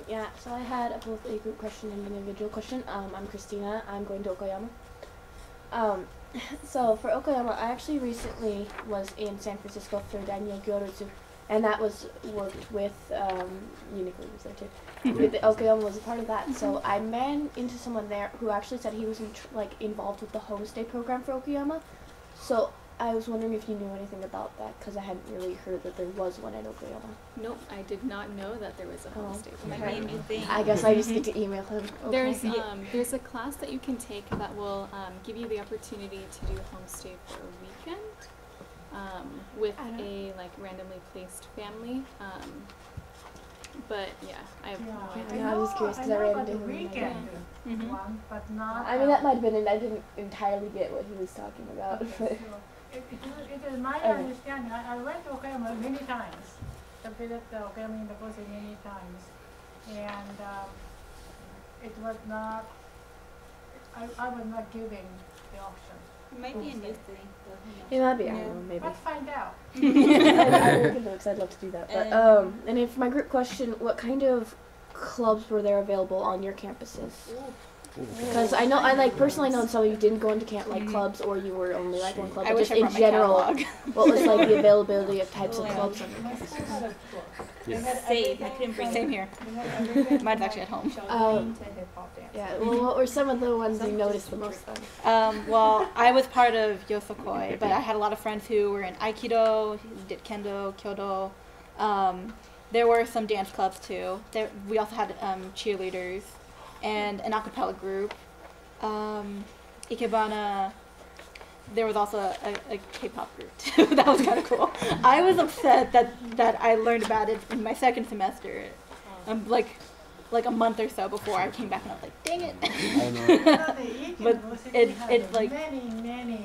Yeah, so I had both a group question and an individual question. I'm Christina. I'm going to Okayama. So for Okayama, I actually recently was in San Francisco for Daniel Gyorutsu, and that was worked with Uniqlo was there too. With Okayama was a part of that. So I ran into someone there who actually said he was involved with the homestay program for Okayama. So I was wondering if you knew anything about that, because I hadn't really heard that there was one at Okayama. Nope, I did not know that there was a homestay. Okay. New thing. I guess I just need to email him. Okay. There's a class that you can take that will give you the opportunity to do homestay for a weekend with a randomly placed family. But yeah, I have no idea. I was curious because I ran into him. Weekend one, but not. I mean, that might have been, and I didn't entirely get what he was talking about. Okay, it is my understanding. I went to Okayama many times. I visited Okayama University many times, and it was not. I was not given the option. It might be a new thing. It might be. I don't know. Maybe. Let's find out. I look into it because I'd love to do that. But and if my group question, what kind of clubs were there available on your campuses? Because I know, personally know some of you didn't go into clubs, or you were only one club. But just in general, what was the availability of types of clubs on your campuses? Same here. Mine's actually at home. Yeah. Well, what were some of the ones you noticed the most then? Well, I was part of Yosakoi, but I had a lot of friends who were in Aikido, who did Kendo, Kyodo. There were some dance clubs too. We also had cheerleaders and an a cappella group. Ikebana. There was also a K-pop group too. That was kind of cool. I was upset that I learned about it in my second semester, like a month or so before I came back, and I was like, dang it. I know. But it's like many.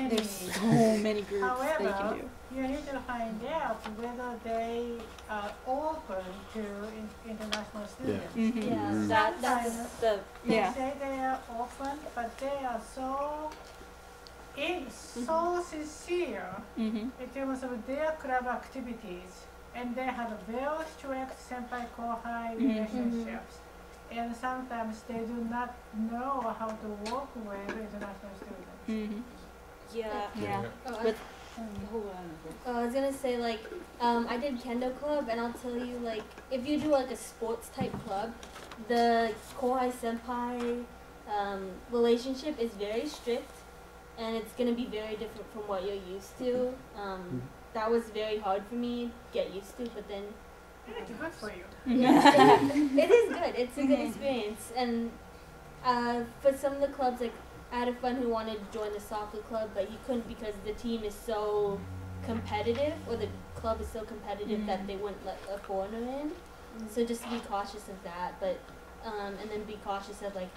There's so many groups that you can do. You need to find out whether they are open to international students. That's the. They say they are open, but they are so sincere in terms of their club activities, and they have a very strict senpai-kohai relationships, and sometimes they do not know how to work with international students. I was gonna say I did Kendo club, and I'll tell you if you do a sports type club, the kohai senpai relationship is very strict, and it's gonna be very different from what you're used to. That was very hard for me to get used to, but then it's good for you. It is good. It's a good experience, and for some of the clubs, I had a friend who wanted to join the soccer club, but he couldn't because the team is so competitive, or the club is so competitive that they wouldn't let a foreigner in. So just to be cautious of that. But and then be cautious of like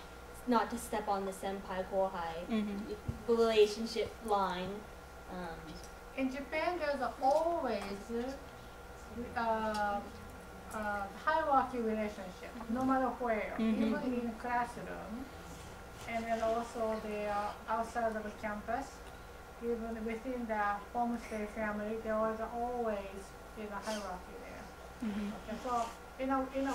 not to step on the senpai kohai Mm-hmm. relationship line. In Japan, there's always hierarchy relationship, no matter where, even in classroom, and then also they are outside of the campus, even within the homestay family, there was always a hierarchy there. Okay, so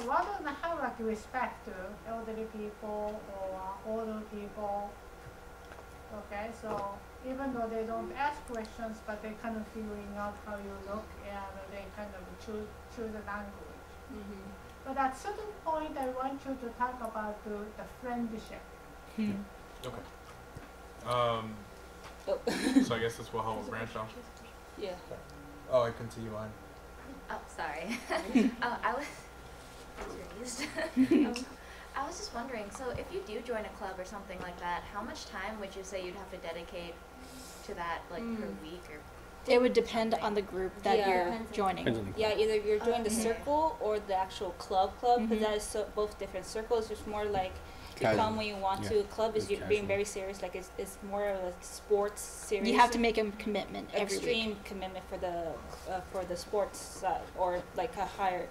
rather than hierarchy, respect to elderly people or older people. Okay, so even though they don't ask questions, but they kind of figuring out how you look and they kind of choose a language. But at certain point, I want you to talk about the friendship. Okay. So I guess this will help branch off. Yeah. Oh, I continue on. Oh, sorry. I was raised. I was just wondering, so if you do join a club or something like that, how much time would you say you'd have to dedicate to that, like per week or? It would depend on the group that you're joining. Yeah, either you're joining the circle or the actual club, because that is both different. Circles is more like you come when you want to. Club is you're being very serious, like it's more like sports serious. You have to make a commitment every extreme week. commitment for the sports side or like a higher.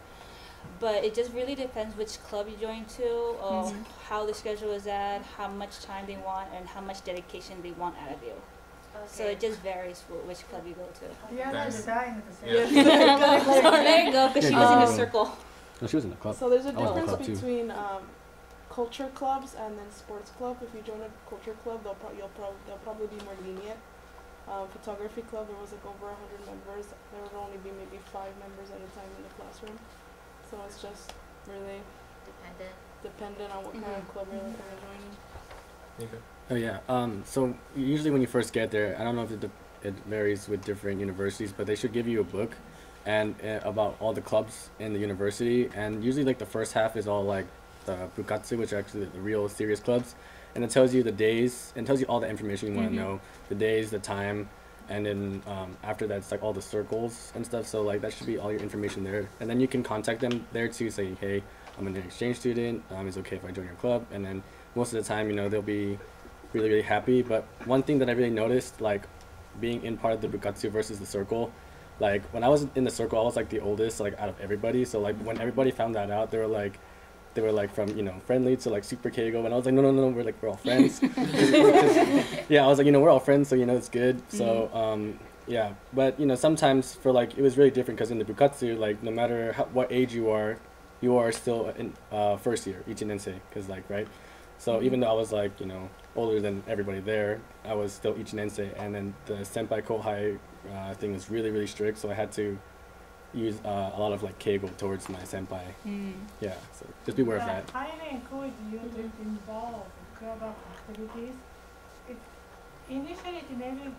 But it just really depends which club you join to, how the schedule is at, how much time they want, and how much dedication they want out of you. Okay. So it just varies which club you go to. Yeah, that's dying at the same There you go, because she was in a circle. No, she was in the club. So there's a I was in the difference club too. between culture clubs and then sports club. If you join a culture club, they'll probably be more lenient. Photography club, there was like over 100 members. There would only be maybe 5 members at a time in the classroom. So it's just really dependent on what kind of club you're joining. Okay. Oh yeah. So usually when you first get there, I don't know if it varies with different universities, but they should give you a book, and about all the clubs in the university. And usually like the first half is all like the bukatsu, which are actually the real serious clubs, and it tells you the days and tells you all the information you want to know, the days, the time, and then after that it's like all the circles and stuff. So like that should be all your information there, and then you can contact them there to say, hey, I'm an exchange student. It's okay if I join your club, and then most of the time, they'll be really, really happy. But one thing that I really noticed, like being in part of the bukatsu versus the circle, like when I was in the circle, I was like the oldest, like out of everybody. So like when everybody found that out, they were like from friendly to like super keigo, and I was like no, we're all friends. Yeah, I was like we're all friends, so it's good. So yeah, but sometimes for like it was really different because in the bukatsu, like no matter what age you are still in first year ichinensei, because like right. So even though I was like older than everybody there, I was still ichinensei, and then the senpai kohai thing was really, really strict, so I had to use a lot of like keigo towards my senpai. Yeah, so just be aware of that. I highly encourage you to involve club activities. Initially, it may be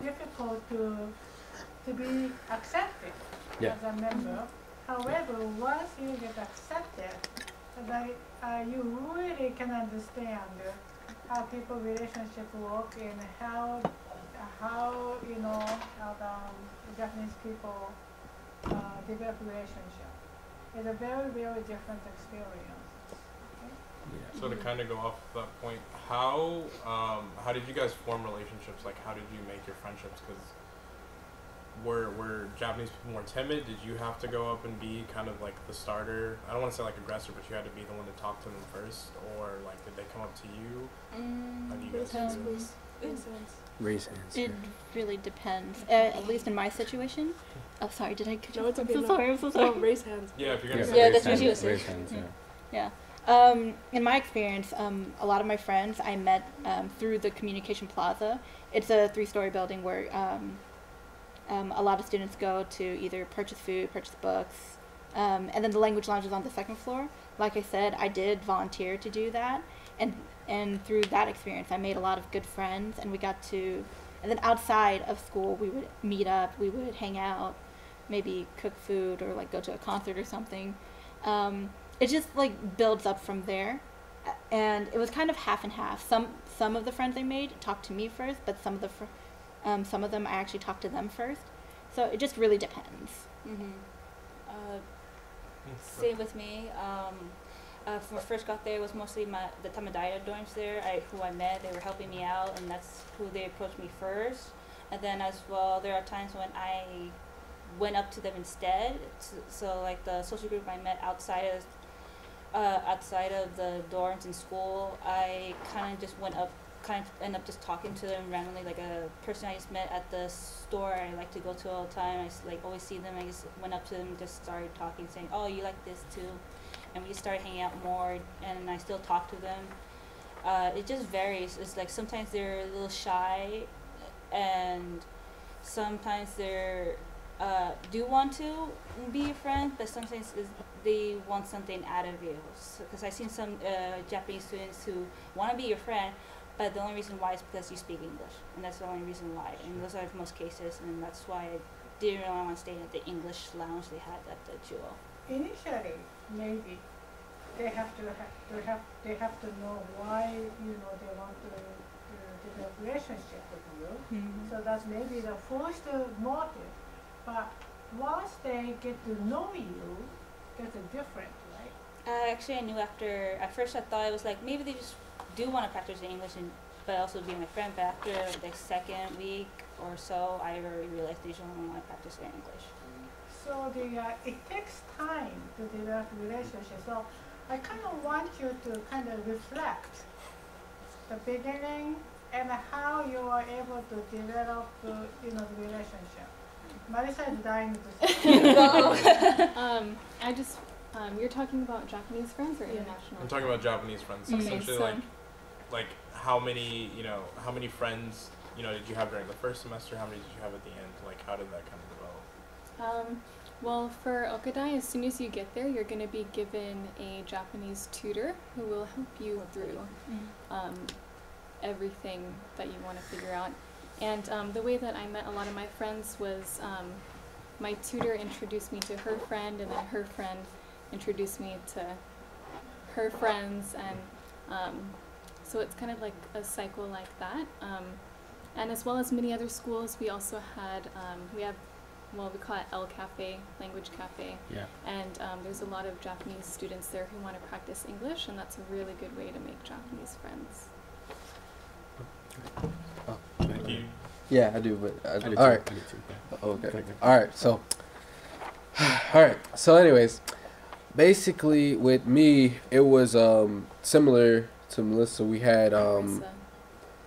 difficult to be accepted as a member. However, once you get accepted, you really can understand how people relationship work and how Japanese people develop relationship. It's a very, very different experience. Okay? So to kind of go off that point, how did you guys form relationships? Like, how did you make your friendships? Because were Japanese people more timid? Did you have to go up and be kind of like the starter? I don't want to say like aggressor, but you had to be the one to talk to them first, or like did they come up to you? How do you guys do it? Raise hands. It really depends. At least in my situation. Oh, sorry. Did I? No, it's okay. I'm so sorry. No, raise hands. Yeah, if you're gonna say raise that's what she was saying. Raise hands, Yeah. In my experience, a lot of my friends I met through the Communication Plaza. It's a 3-story building where a lot of students go to either purchase food, purchase books, and then the language lounge is on the 2nd floor. Like I said, I did volunteer to do that, and through that experience, I made a lot of good friends, and and then outside of school, we would meet up, we would hang out, maybe cook food or like go to a concert or something. It just like builds up from there, and it was kind of half and half. Some of the friends I made talked to me first, but some of them I actually talked to them first. So it just really depends. Same with me. when I first got there, it was mostly the Tamadaya dorms there who I met. They were helping me out, and that's who they approached me first. And then as well, there are times when I went up to them instead. So like the social group I met outside of the dorms in school, I kind of just went up, kind of end up just talking to them randomly, like a person I just met at the store I like to go to all the time. I just, like always see them. I just went up to them and just started talking, saying, "Oh, you like this too?" And we just started hanging out more, and I still talk to them. It just varies. It's like sometimes they're a little shy, and sometimes they're do want to be a friend, but sometimes they want something out of you. Because I've seen some Japanese students who want to be your friend, but the only reason why is because you speak English, and that's the only reason why. And those are most cases, and that's why I didn't really want to stay at the English lounge they had at the Jewel. Initially, maybe they have to know why they want to develop relationship with you. Mm-hmm. So that's maybe the first motive. But once they get to know you, that's different, right? Actually, I knew after, at first I thought it was like, maybe they just do want to practice the English, but also be my friend. But after the second week or so, I already realized they just don't want to practice their English. So it takes time to develop relationship. So I kind of want you to kind of reflect the beginning and how you are able to develop the relationship. Marisa is dying to say. You're talking about Japanese friends or international? I'm talking about Japanese friends. Okay, Essentially, so like how many friends did you have during the first semester? How many did you have at the end? Like, how did that kind of develop? Well, for Okadai, as soon as you get there, you're going to be given a Japanese tutor who will help you through everything that you want to figure out. And the way that I met a lot of my friends was my tutor introduced me to her friend, and then her friend introduced me to her friends, and so it's kind of like a cycle like that. And as well as many other schools, we also had, we call it L Cafe, Language Cafe. Yeah. And there's a lot of Japanese students there who want to practice English, and that's a really good way to make Japanese friends. Oh, Thank you. yeah, I do, but I do all too. right. I do too. Okay. All right. So, all right. So, anyways, basically with me, it was similar to Melissa. We had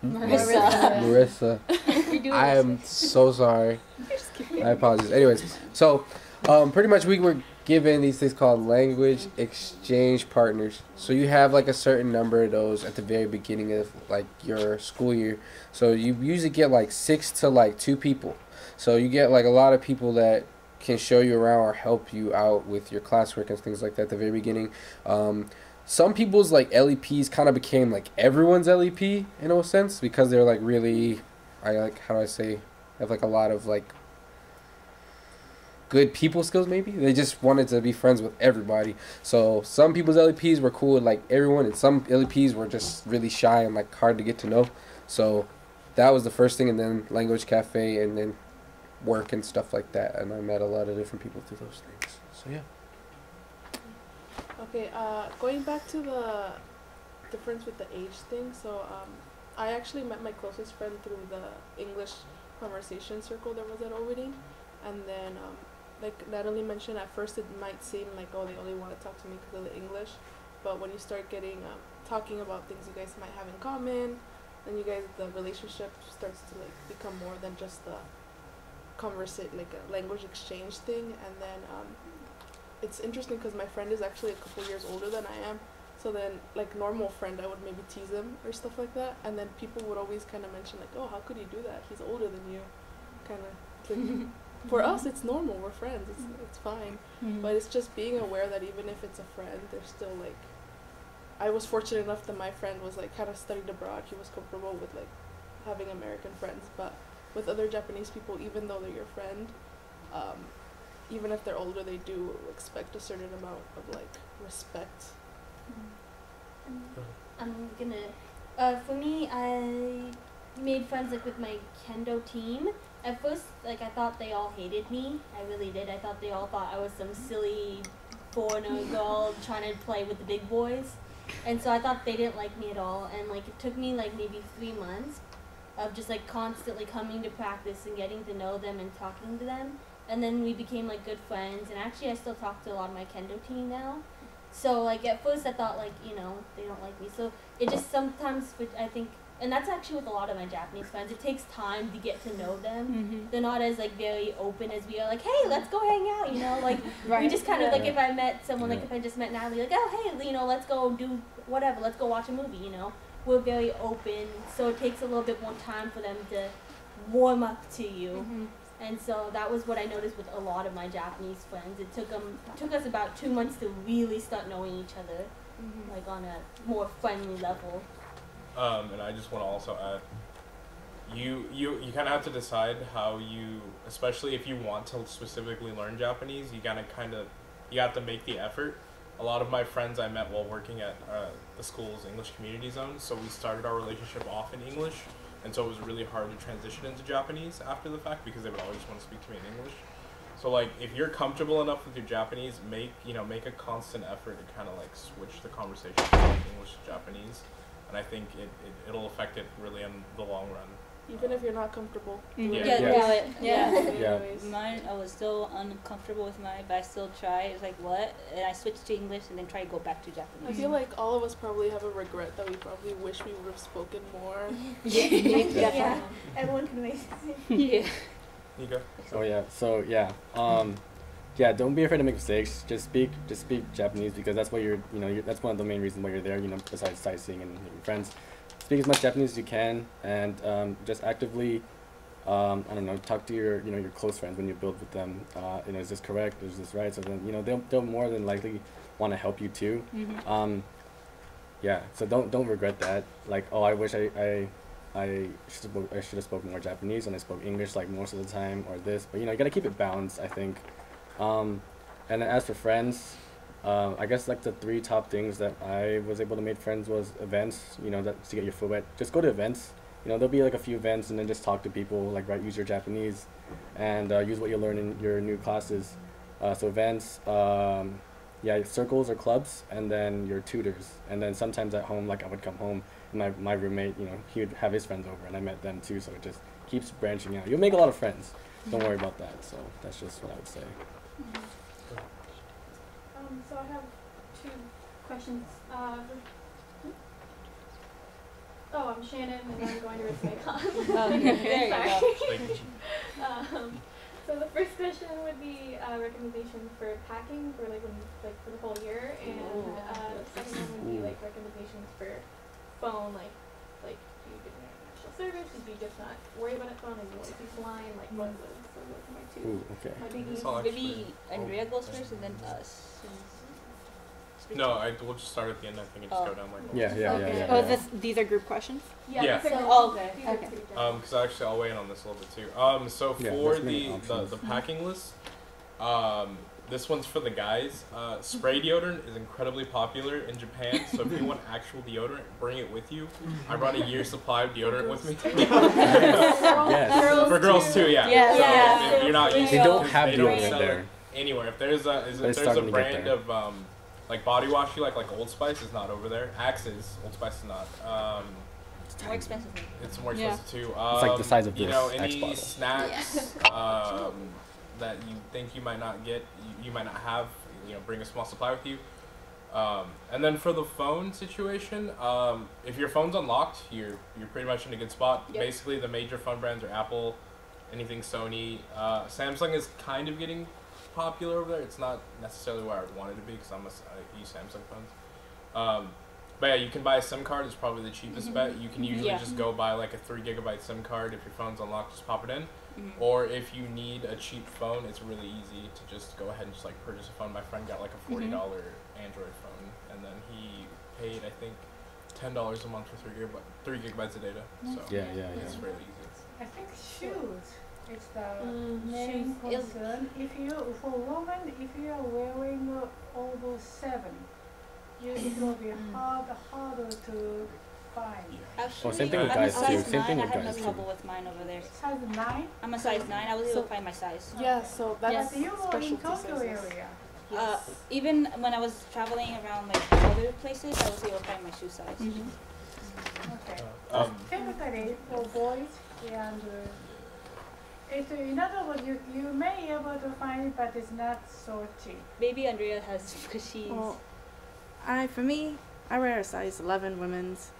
Marissa. I am so sorry. I apologize. Anyways, so pretty much we were given these things called language exchange partners. So you have like a certain number of those at the very beginning of like your school year. So you usually get like 6 to like 2 people. So you get like a lot of people that can show you around or help you out with your classwork and things like that at the very beginning. Some people's like LEPs kind of became like everyone's LEP in a sense because they're like really, have like a lot of like good people skills maybe. They just wanted to be friends with everybody. So some people's LEPs were cool with like everyone, and some LEPs were just really shy and like hard to get to know. So that was the first thing, and then language cafe, and then work and stuff like that. And I met a lot of different people through those things. So yeah. Okay, going back to the difference with the age thing, so I actually met my closest friend through the English conversation circle that was at Overeem, and then like Natalie mentioned, at first it might seem like, oh, they only want to talk to me because of the English, but when you start getting talking about things you guys might have in common, then the relationship starts to like become more than just the like a language exchange thing. And then it's interesting because my friend is actually a couple years older than I am, so then like normal friend I would maybe tease him or stuff like that, and then people would always kind of mention like, oh, how could you do that, he's older than you, kind of. For us it's normal, we're friends, it's fine. But it's just being aware that even if it's a friend, there's still like, I was fortunate enough that my friend was like kind of studied abroad, he was comfortable with like having American friends, but with other Japanese people, even though they're your friend, even if they're older, they do expect a certain amount of like respect. I'm gonna, for me, I made friends like with my kendo team. At first, like I thought they all hated me. I really did. I thought they all thought I was some silly foreigner girl trying to play with the big boys. And so I thought they didn't like me at all. And like it took me like maybe 3 months of just like constantly coming to practice and getting to know them and talking to them. And then we became like good friends. And actually I still talk to a lot of my kendo team now. So like at first I thought like, you know, they don't like me. So it just sometimes, I think, and that's actually with a lot of my Japanese friends, it takes time to get to know them. They're not as like very open as we are, like, hey, let's go hang out, you know, like we just kind of like if I met someone, like if I just met Natalie, like, oh hey, you know, let's go do whatever, let's go watch a movie, you know. We're very open, so it takes a little bit more time for them to warm up to you. And so that was what I noticed with a lot of my Japanese friends. It took us about 2 months to really start knowing each other, like on a more friendly level. And I just want to also add, you kind of have to decide how you, especially if you want to specifically learn Japanese, you have to make the effort. A lot of my friends I met while working at the school's English community zone, so we started our relationship off in English, and so it was really hard to transition into Japanese after the fact because they would always want to speak to me in English. So like, if you're comfortable enough with your Japanese, make a constant effort to kind of like switch the conversation from English to Japanese. And I think it'll affect it really in the long run. Even if you're not comfortable. Yeah. Mine, I was still uncomfortable with mine, but I still try. It's like, what? And I switched to English and then try to go back to Japanese. I feel like all of us probably have a regret that we probably wish we would have spoken more. Yeah. Everyone can make Yeah. Nico? Yeah, don't be afraid to make mistakes. Just speak Japanese because that's what that's one of the main reasons why you're there, you know, besides sightseeing and making friends. Speak as much Japanese as you can, and just actively, I don't know, talk to your close friends when you build with them. You know, is this correct? Is this right? So then, you know, they'll more than likely want to help you too. Yeah, so don't regret that. Like, oh, I wish I should have spoken more Japanese and I spoke English like most of the time, or this. But you know, you gotta keep it balanced, I think. And then as for friends, I guess like the 3 top things that I was able to make friends was events, you know, that's to get your foot wet. Just go to events, you know, there'll be like a few events, and then just talk to people, like use your Japanese, and use what you learn in your new classes. So events, circles or clubs, and then your tutors. And then sometimes at home, like I would come home, and my roommate, you know, he would have his friends over, and I met them too, so it just keeps branching out. You'll make a lot of friends. Don't worry about that. So that's just what I would say. So I have 2 questions. I'm Shannon, and I'm going to Ritzmecon. There you go. So the first question would be recommendations for packing for for the whole year, and the second one would be like recommendations for phone, like do you get an international service? Did you just not worry about it phone? Did you want to be flying? Like what was my 2? My biggies. Maybe Andrea goes first and then us. No, we'll just start at the end. I think and just go down like. Yeah. Oh, these are group questions? Yeah. Okay. Because actually I'll weigh in on this a little bit too. So for the packing list, this one's for the guys. Spray deodorant is incredibly popular in Japan, so if you want actual deodorant, bring it with you. I brought a year's supply of deodorant with me. Yes. For girls too, yeah. So if you're not used they to don't it, have they don't deodorant sell there. it anywhere. If there's a brand of like body wash you like Old Spice is not over there. Axe is, Old Spice is not. It's more expensive. It's more expensive too. It's like the size of this. You know, Axe any bottle. snacks that you think you might not get, you might not have, you know, bring a small supply with you. And then for the phone situation, if your phone's unlocked, you're pretty much in a good spot. Yep. Basically, the major phone brands are Apple, anything Sony. Samsung is kind of getting popular over there. It's not necessarily where I would want it to be because I use Samsung phones. But yeah, you can buy a SIM card. It's probably the cheapest bet. You can usually just go buy like a 3 GB SIM card. If your phone's unlocked, just pop it in. Or if you need a cheap phone, it's really easy to just go ahead and just like purchase a phone. My friend got like a $40 Android phone, and then he paid I think $10 a month for 3 gigabytes of data. So it's really easy. I think shoes is the main concern. For women, if you are wearing over 7, it will be harder to find. Actually, same thing with I'm a guys too. size Same 9. thing I with have no guys trouble too. with mine over there. Size 9? I'm a size 9. I was able to find my size. Yeah, so that's But you are in specialty Tokyo sizes. area. Even when I was traveling around like other places, I was able to find my shoe size. Okay. Um, Typically for boys and it's in other words you may be able to find it, but it's not so cheap. Maybe Andrea has because she's. Well, for me, I wear a size 11 women's.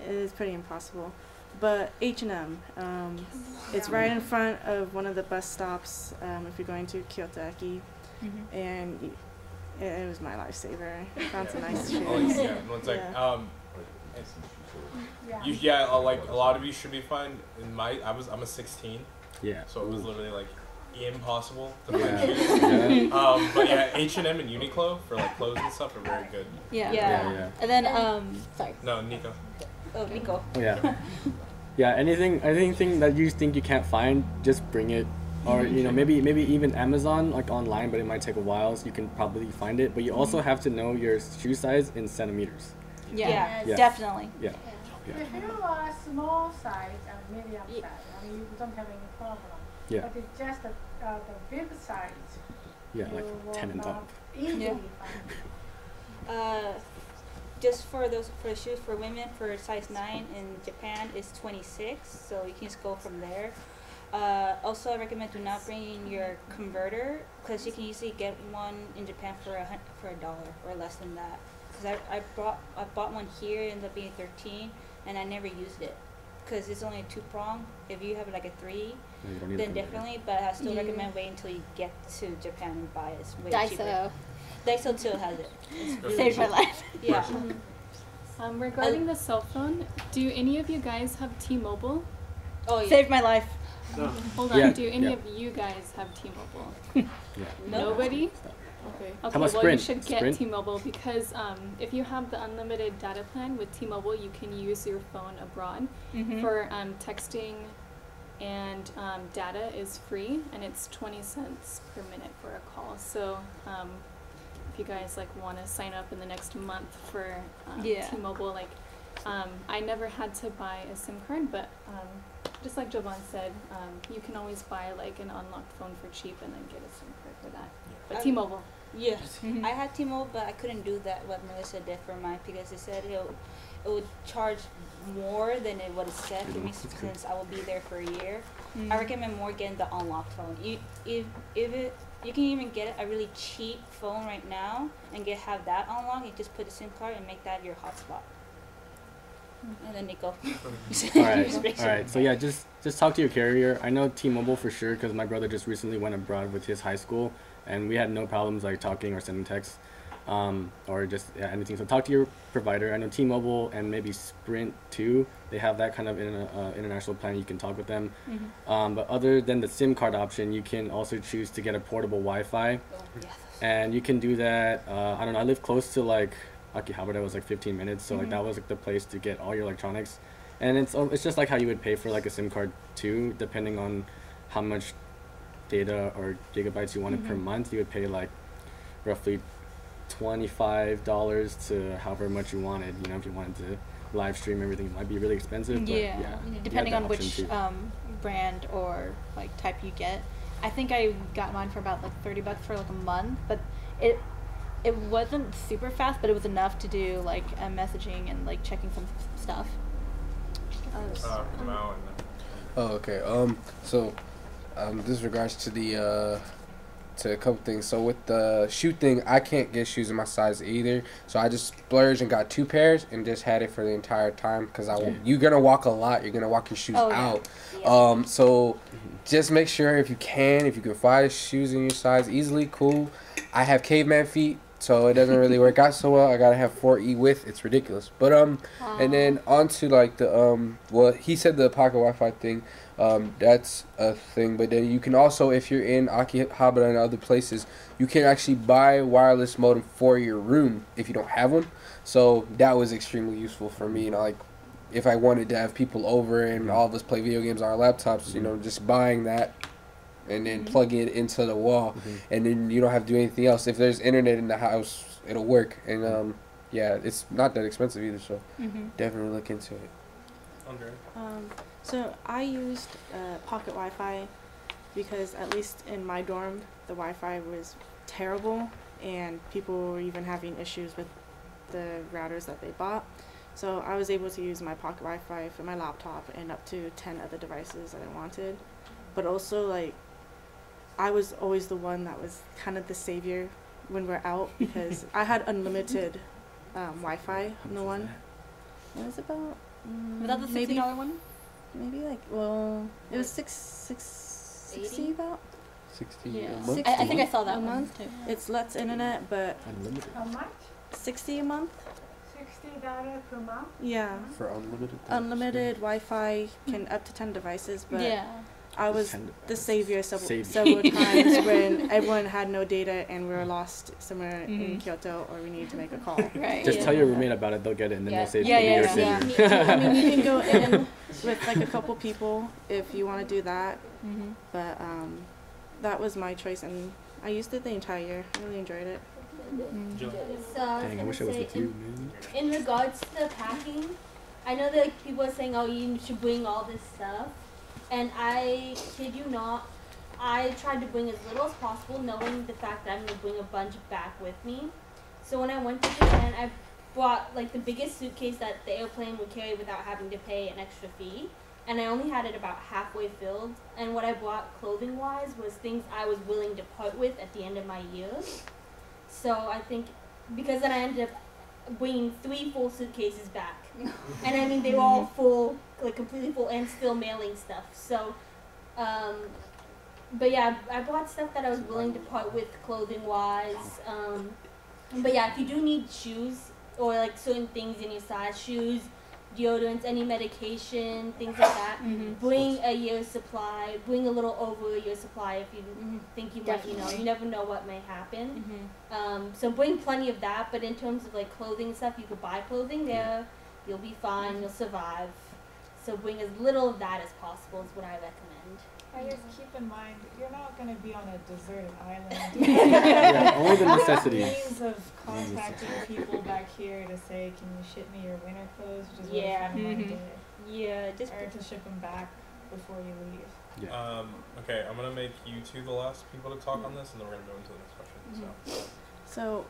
It is pretty impossible. But H&M, it's right in front of one of the bus stops if you're going to Kyoto-eki. And it was my lifesaver. I found some nice shoes. Oh, yeah. One sec. Like a lot of you should be fine. I'm a 16. Yeah. So it was literally like impossible to find shoes. But yeah, H&M and Uniqlo for like clothes and stuff are very good. Yeah. And then sorry. No, Nico. Oh, Nico. Yeah. Yeah. Anything that you think you can't find, just bring it. Or maybe even Amazon like online, but it might take a while, so you can probably find it. But you also have to know your shoe size in centimeters. Yeah. Definitely. Yeah. If you are small size and medium size, I mean you don't have any problem. Yeah. But it's just the big size. Yeah, like you 10 and will up. not easily find. Just for shoes for women for size 9 in Japan is 26, so you can just go from there. Also, I recommend do not bring in your converter because you can easily get one in Japan for $1 or less than that. Because I bought one here, ended up being 13, and I never used it because it's only a 2-prong. If you have like a 3, then definitely. But I still recommend waiting until you get to Japan and buy it. It's way cheaper. Daiso too has it. Really Saved my life. Yeah. Regarding the cell phone, do any of you guys have T-Mobile? Oh yeah. Saved my life. No. Hold on. Do any of you guys have T-Mobile? Yeah. Nobody? Okay. Okay, well you should get T-Mobile because if you have the unlimited data plan with T-Mobile, you can use your phone abroad for texting, and data is free, and it's 20 cents per minute for a call. So if you guys like want to sign up in the next month for T-Mobile, like I never had to buy a SIM card, but just like Jovan said, you can always buy like an unlocked phone for cheap and then get a SIM card for that. But T-Mobile. Yeah, I had T-Mobile, but I couldn't do that what Melissa did for mine because it said it would charge more than what it said for me since I will be there for a year. I recommend more getting the unlocked phone. You can even get a really cheap phone right now and have that unlocked. You just put a SIM card and make that your hotspot. And then Nico. All right. So yeah, just talk to your carrier. I know T-Mobile for sure because my brother just recently went abroad with his high school, and we had no problems like talking or sending texts, or just anything. So talk to your provider. I know T-Mobile and maybe Sprint too. They have that kind of international plan. You can talk with them. But other than the SIM card option, you can also choose to get a portable Wi-Fi, and you can do that. I don't know. I live close to like Akihabara. That was like 15 minutes, so like that was like the place to get all your electronics, and it's just like how you would pay for like a SIM card too, depending on how much data or gigabytes you wanted per month. You would pay like roughly $25 to however much you wanted. If you wanted to live stream everything, it might be really expensive. But depending on which brand or like type you get. I think I got mine for about like $30 for like a month, but it wasn't super fast, but it was enough to do like messaging and like checking some stuff. Okay. So, this regards to the to a couple things. So with the shoe thing, I can't get shoes in my size either. So I just splurged and got 2 pairs and just had it for the entire time because you're gonna walk a lot. You're gonna walk your shoes out. So just make sure if you can find shoes in your size easily. Cool. I have caveman feet, so it doesn't really work out so well. I gotta have 4E width. It's ridiculous. But and then on to like the well, he said the pocket Wi-Fi thing. That's a thing. But then you can also, if you're in Akihabara and other places, you can actually buy wireless modem for your room if you don't have one. So that was extremely useful for me. Like if I wanted to have people over and all of us play video games on our laptops, just buying that and then plugging it into the wall, and then you don't have to do anything else. If there's internet in the house, it'll work. And yeah, it's not that expensive either, so definitely look into it. So I used pocket Wi-Fi because at least in my dorm the Wi-Fi was terrible, and people were even having issues with the routers that they bought. So I was able to use my pocket Wi-Fi for my laptop and up to 10 other devices that I wanted. But also, like, I was always the one that was kind of the savior when we're out because I had unlimited Wi-Fi in the one. It was about Was that the $60 one? Maybe like, well, it was 60 about. 60 Yeah. a month? I think I saw that a one month. too. It's less internet, but Unlimited. How much? 60 a month. $60 per month? Yeah. For unlimited? Unlimited Wi-Fi can up to 10 devices, but Yeah. I was 10 the savior several Savior. times when everyone had no data and we were lost somewhere in Kyoto or we needed to make a call. Right. Just tell your roommate about it, they'll get it, and then they'll say Yeah, you're yeah, yeah. savior. I mean, you can go in with like a couple people if you want to do that. But that was my choice, and I used it the entire year. I really enjoyed it. So I was Dang, I gonna wish I was say, with you, man. in regards to the packing, I know that like, people are saying, oh, you should bring all this stuff. And I kid you not, I tried to bring as little as possible, knowing the fact that I'm going to bring a bunch back with me. So when I went to Japan, I brought like the biggest suitcase that the airplane would carry without having to pay an extra fee. And I only had it about halfway filled. And what I brought clothing-wise was things I was willing to part with at the end of my year. So I think, because then I ended up bringing 3 full suitcases back. And I mean, they were all full, like completely full, and still mailing stuff. So, but yeah, I bought stuff that I was willing to part with clothing-wise. But yeah, if you do need shoes or like certain things in your size, shoes, deodorants, any medication, things like that, bring a year's supply. Bring a little over a year's supply if you think you might, you never know what may happen. So bring plenty of that. But in terms of like clothing and stuff, you could buy clothing there. You'll be fine. You'll survive. So bring as little of that as possible is what I recommend. I just keep in mind, you're not going to be on a deserted island. Yeah, only the necessities. Means of contacting people back here to say, can you ship me your winter clothes, which is what a friend of mine did. Yeah, just or to ship them back before you leave. Yeah. Okay, I'm gonna make you two the last people to talk on this, and then we're gonna go into the next question. So,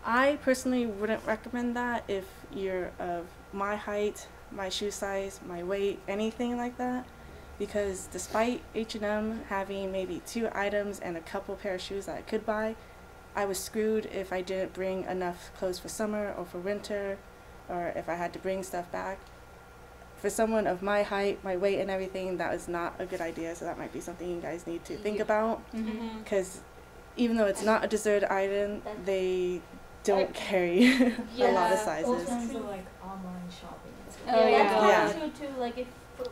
I personally wouldn't recommend that if you're of my height, my shoe size, my weight, anything like that. Because despite H&M having maybe 2 items and a couple pair of shoes that I could buy, I was screwed if I didn't bring enough clothes for summer or for winter, or if I had to bring stuff back. For someone of my height, my weight and everything, that was not a good idea, so that might be something you guys need to think about. Because even though it's not a deserted island, they don't carry a lot of sizes. In terms of like online shopping. That's true too. Like if,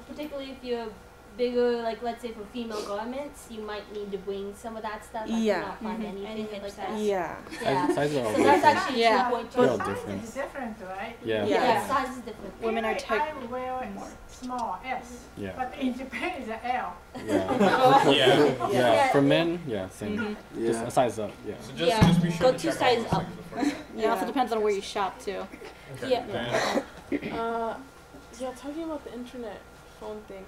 particularly if you're bigger, like let's say for female garments, you might need to bring some of that stuff. I cannot find anything like that. Yeah. Sizes are all so that's different. actually a true point too. They're all Size different. is different, right? Yeah. Yeah, size is different. Women are Here I wear small S, Yeah. but in Japan it's a L. Yeah. Yeah. For men, yeah, same. Just a size up, yeah. So just be sure Go to 2 check all sizes those up. things before you It also depends on where you shop too. Okay. Yeah. Yeah, talking about the internet phone thing.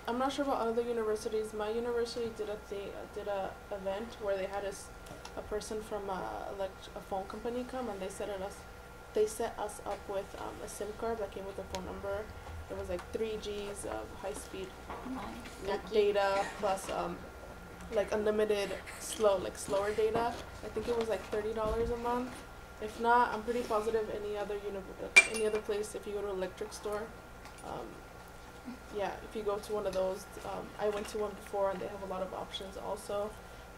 I'm not sure about other universities. My university did a event where they had a person from a phone company come, and they set us up with a SIM card that came with a phone number. It was like 3 Gs of high speed data plus like unlimited slower data. I think it was like $30 a month. If not, I'm pretty positive any other place, if you go to an electric store, yeah, if you go to one of those, I went to one before and they have a lot of options also.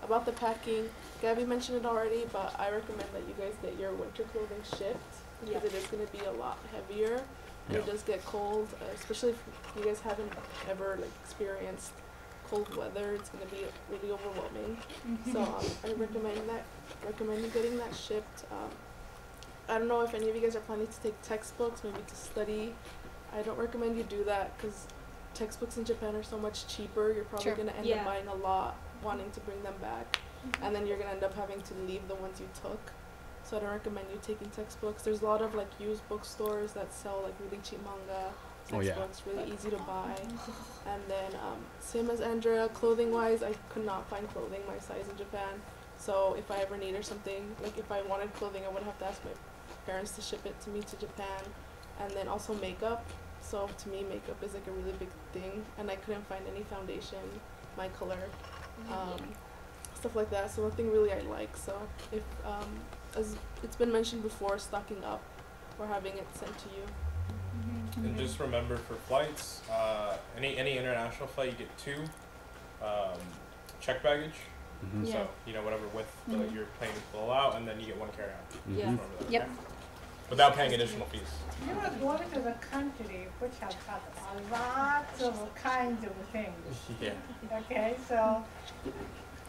About the packing, Gabby mentioned it already, but I recommend that you guys get your winter clothing shipped because it is going to be a lot heavier and it does get cold, especially if you guys haven't ever like experienced cold weather. It's going to be really overwhelming. So I recommend you getting that shipped. I don't know if any of you guys are planning to take textbooks, maybe to study. I don't recommend you do that because textbooks in Japan are so much cheaper. You're probably going to end up buying a lot, wanting to bring them back, and then you're going to end up having to leave the ones you took. So I don't recommend you taking textbooks. There's a lot of like used bookstores that sell like really cheap manga textbooks, really easy to buy. And then same as Andrea, clothing wise, I could not find clothing my size in Japan. So if I ever need or something, like if I wanted clothing, I would have to ask my parents to ship it to me to Japan. And then also makeup. So to me, makeup is like a really big thing, and I couldn't find any foundation, my color, stuff like that. So nothing really I like. So if, as it's been mentioned before, stocking up or having it sent to you. And just remember for flights, any international flight, you get 2 check baggage. Yeah. So you know whatever width your plane will allow, and then you get 1 carry-on. Yeah. Remember that, Yep. okay? Without paying additional fees. You are going to the country which has got a lot of kinds of things. Yeah. Okay, so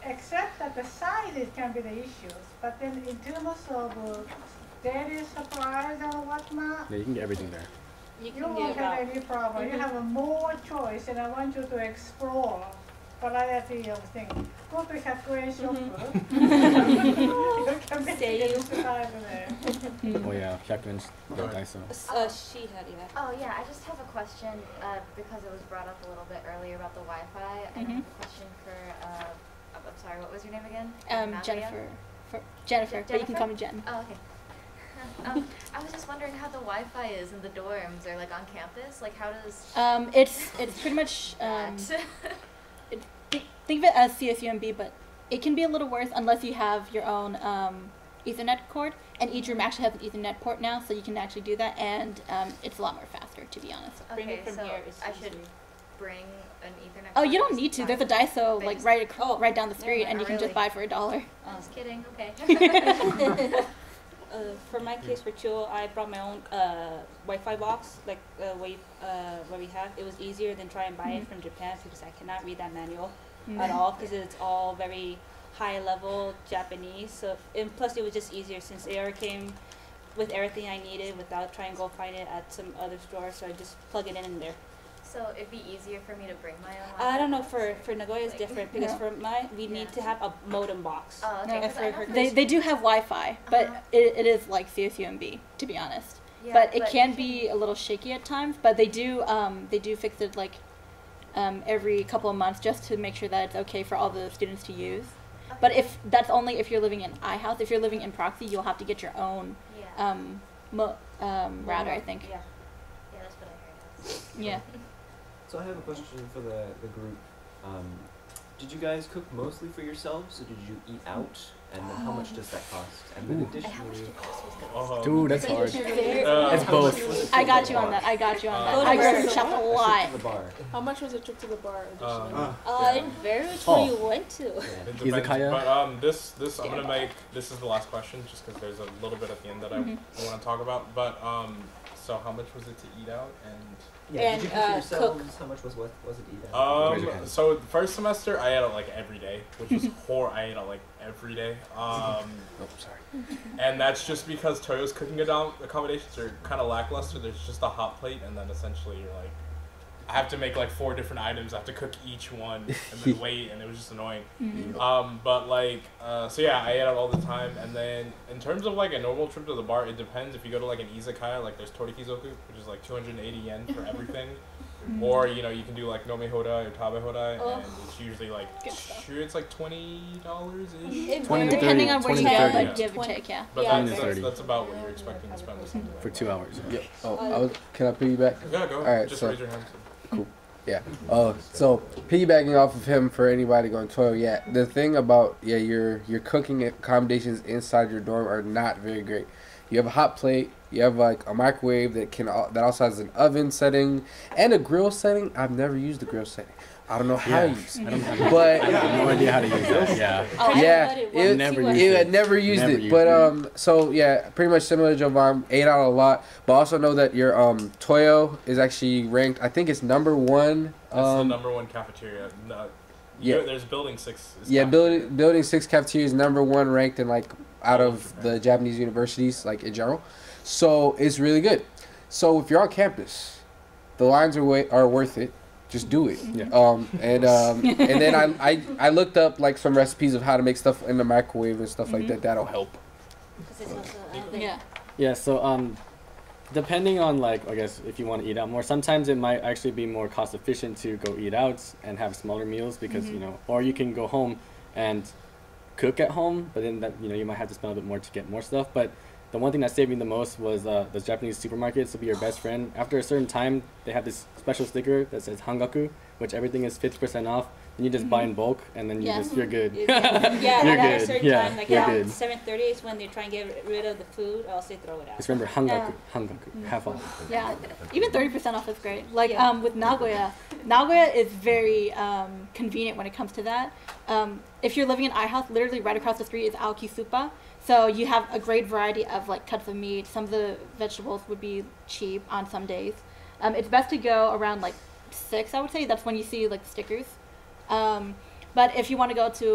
except that the sizes can be the issues, but then in terms of daily supplies and whatnot, Yeah, you can get everything there. you won't have any problem. You have a more choice, and I want you to explore variety of things. Go to 100 円ショップ. You can make it style there. Oh yeah, 100 円 Daiso. She had, yeah. Oh yeah, I just have a question because it was brought up a little bit earlier about the Wi-Fi. I have a question for I'm sorry, what was your name again? Jennifer. Jennifer, but you can call me Jen. Oh, okay. I was just wondering how the Wi-Fi is in the dorms or like on campus. Like how does It's pretty much think of it as CSUMB, but it can be a little worse unless you have your own Ethernet cord, and each room actually has an Ethernet port now, so you can actually do that, and it's a lot more faster, to be honest. Okay, so I should bring an Ethernet. Oh, you don't need to. There's a Daiso like right down the street, and you can just buy it for $1. Just kidding. Okay. For my case, for Chill, I brought my own Wi-Fi box, like what we have. It was easier than trying to buy it from Japan because I cannot read that manual at all because it's all very high-level Japanese. So, and plus, it was just easier since it already came with everything I needed without trying to go find it at some other store. So I just plug it in there. So it'd be easier for me to bring my own Wi-Fi? I don't know, for Nagoya it's different because for mine, we need to have a modem box. Oh, okay. No, For her they do have Wi-Fi, but it is like CSUMB, to be honest. Yeah, but it can be a little shaky at times, but they do fix it like every couple of months just to make sure that it's okay for all the students to use. Okay. But that's only if you're living in iHouse. If you're living in Proxy, you'll have to get your own router, I think. Yeah, that's what I heard. Yeah. So I have a question for the group. Did you guys cook mostly for yourselves, or did you eat out? And then how much does that cost? And then additionally, dude, that's hard. It's both. I got you on that. I grocery shop a lot. How much was a trip to the bar additionally? It varies where you went to. It depends, but this I'm gonna make. This is the last question, just because there's a little bit at the end that I want to talk about. But so how much was it to eat out and? Yeah, did you cook for yourselves? How much was it eat out? So the first semester I ate out like every day, which was horrible. I ate out like every day. Sorry. And that's just because Toyo's cooking accommodations are kind of lackluster. There's just a hot plate, and then essentially you're like, I have to make like 4 different items. I have to cook each one and then wait, and it was just annoying. But like, so yeah, I ate out all the time. And then in terms of like a normal trip to the bar, it depends. If you go to like an izakaya, like there's torikizoku, which is like 280 yen for everything. Or you know you can do like nome hodai or tabe hodai, and it's usually like it's like $20-ish. Depending on where you go, but give or take, yeah. But that's about what you're expecting to spend with something for 2 hours. Yeah. Oh, can I piggyback? Yeah, go. All right, just so raise your hand. cool. Yeah. So piggybacking off of him for anybody going 12, yeah. The thing about your cooking accommodations inside your dorm are not very great. You have a hot plate. You have like a microwave that also has an oven setting and a grill setting. I've never used the grill setting. I don't know how to use it. But I have no idea how to use that. Yeah. Never used it. But so yeah, pretty much similar to Jovan. Ate out a lot, but also know that your Toyo is actually ranked. I think it's number 1. It's the number 1 cafeteria. Yeah. There's building 6. Building 6 cafeteria is number 1 ranked in like out of the Japanese universities like in general. So it's really good. So if you're on campus, the lines are worth it. Just do it. Yeah. And then I looked up like some recipes of how to make stuff in the microwave and stuff like that. That'll help. Yeah. So depending on like I guess if you want to eat out more, sometimes it might actually be more cost efficient to go eat out and have smaller meals because you know, or you can go home and cook at home, but then that, you know, you might have to spend a bit more to get more stuff. But the one thing that saved me the most was those Japanese supermarkets will be your best friend. After a certain time, they have this special sticker that says Hangaku, which everything is 50% off. And you just buy in bulk, and then you're good. Yeah, you're at a good. certain time, like you're around good. 7:30 is when they try and get rid of the food, or else they throw it out. Just remember Hangaku, half off. Yeah, even 30% off is great. Like with Nagoya is very convenient when it comes to that. If you're living in iHouse, literally right across the street is Aoki Supa. So you have a great variety of like cuts of meat. Some of the vegetables would be cheap on some days. It's best to go around like 6, I would say. That's when you see like stickers. But if you want to go to,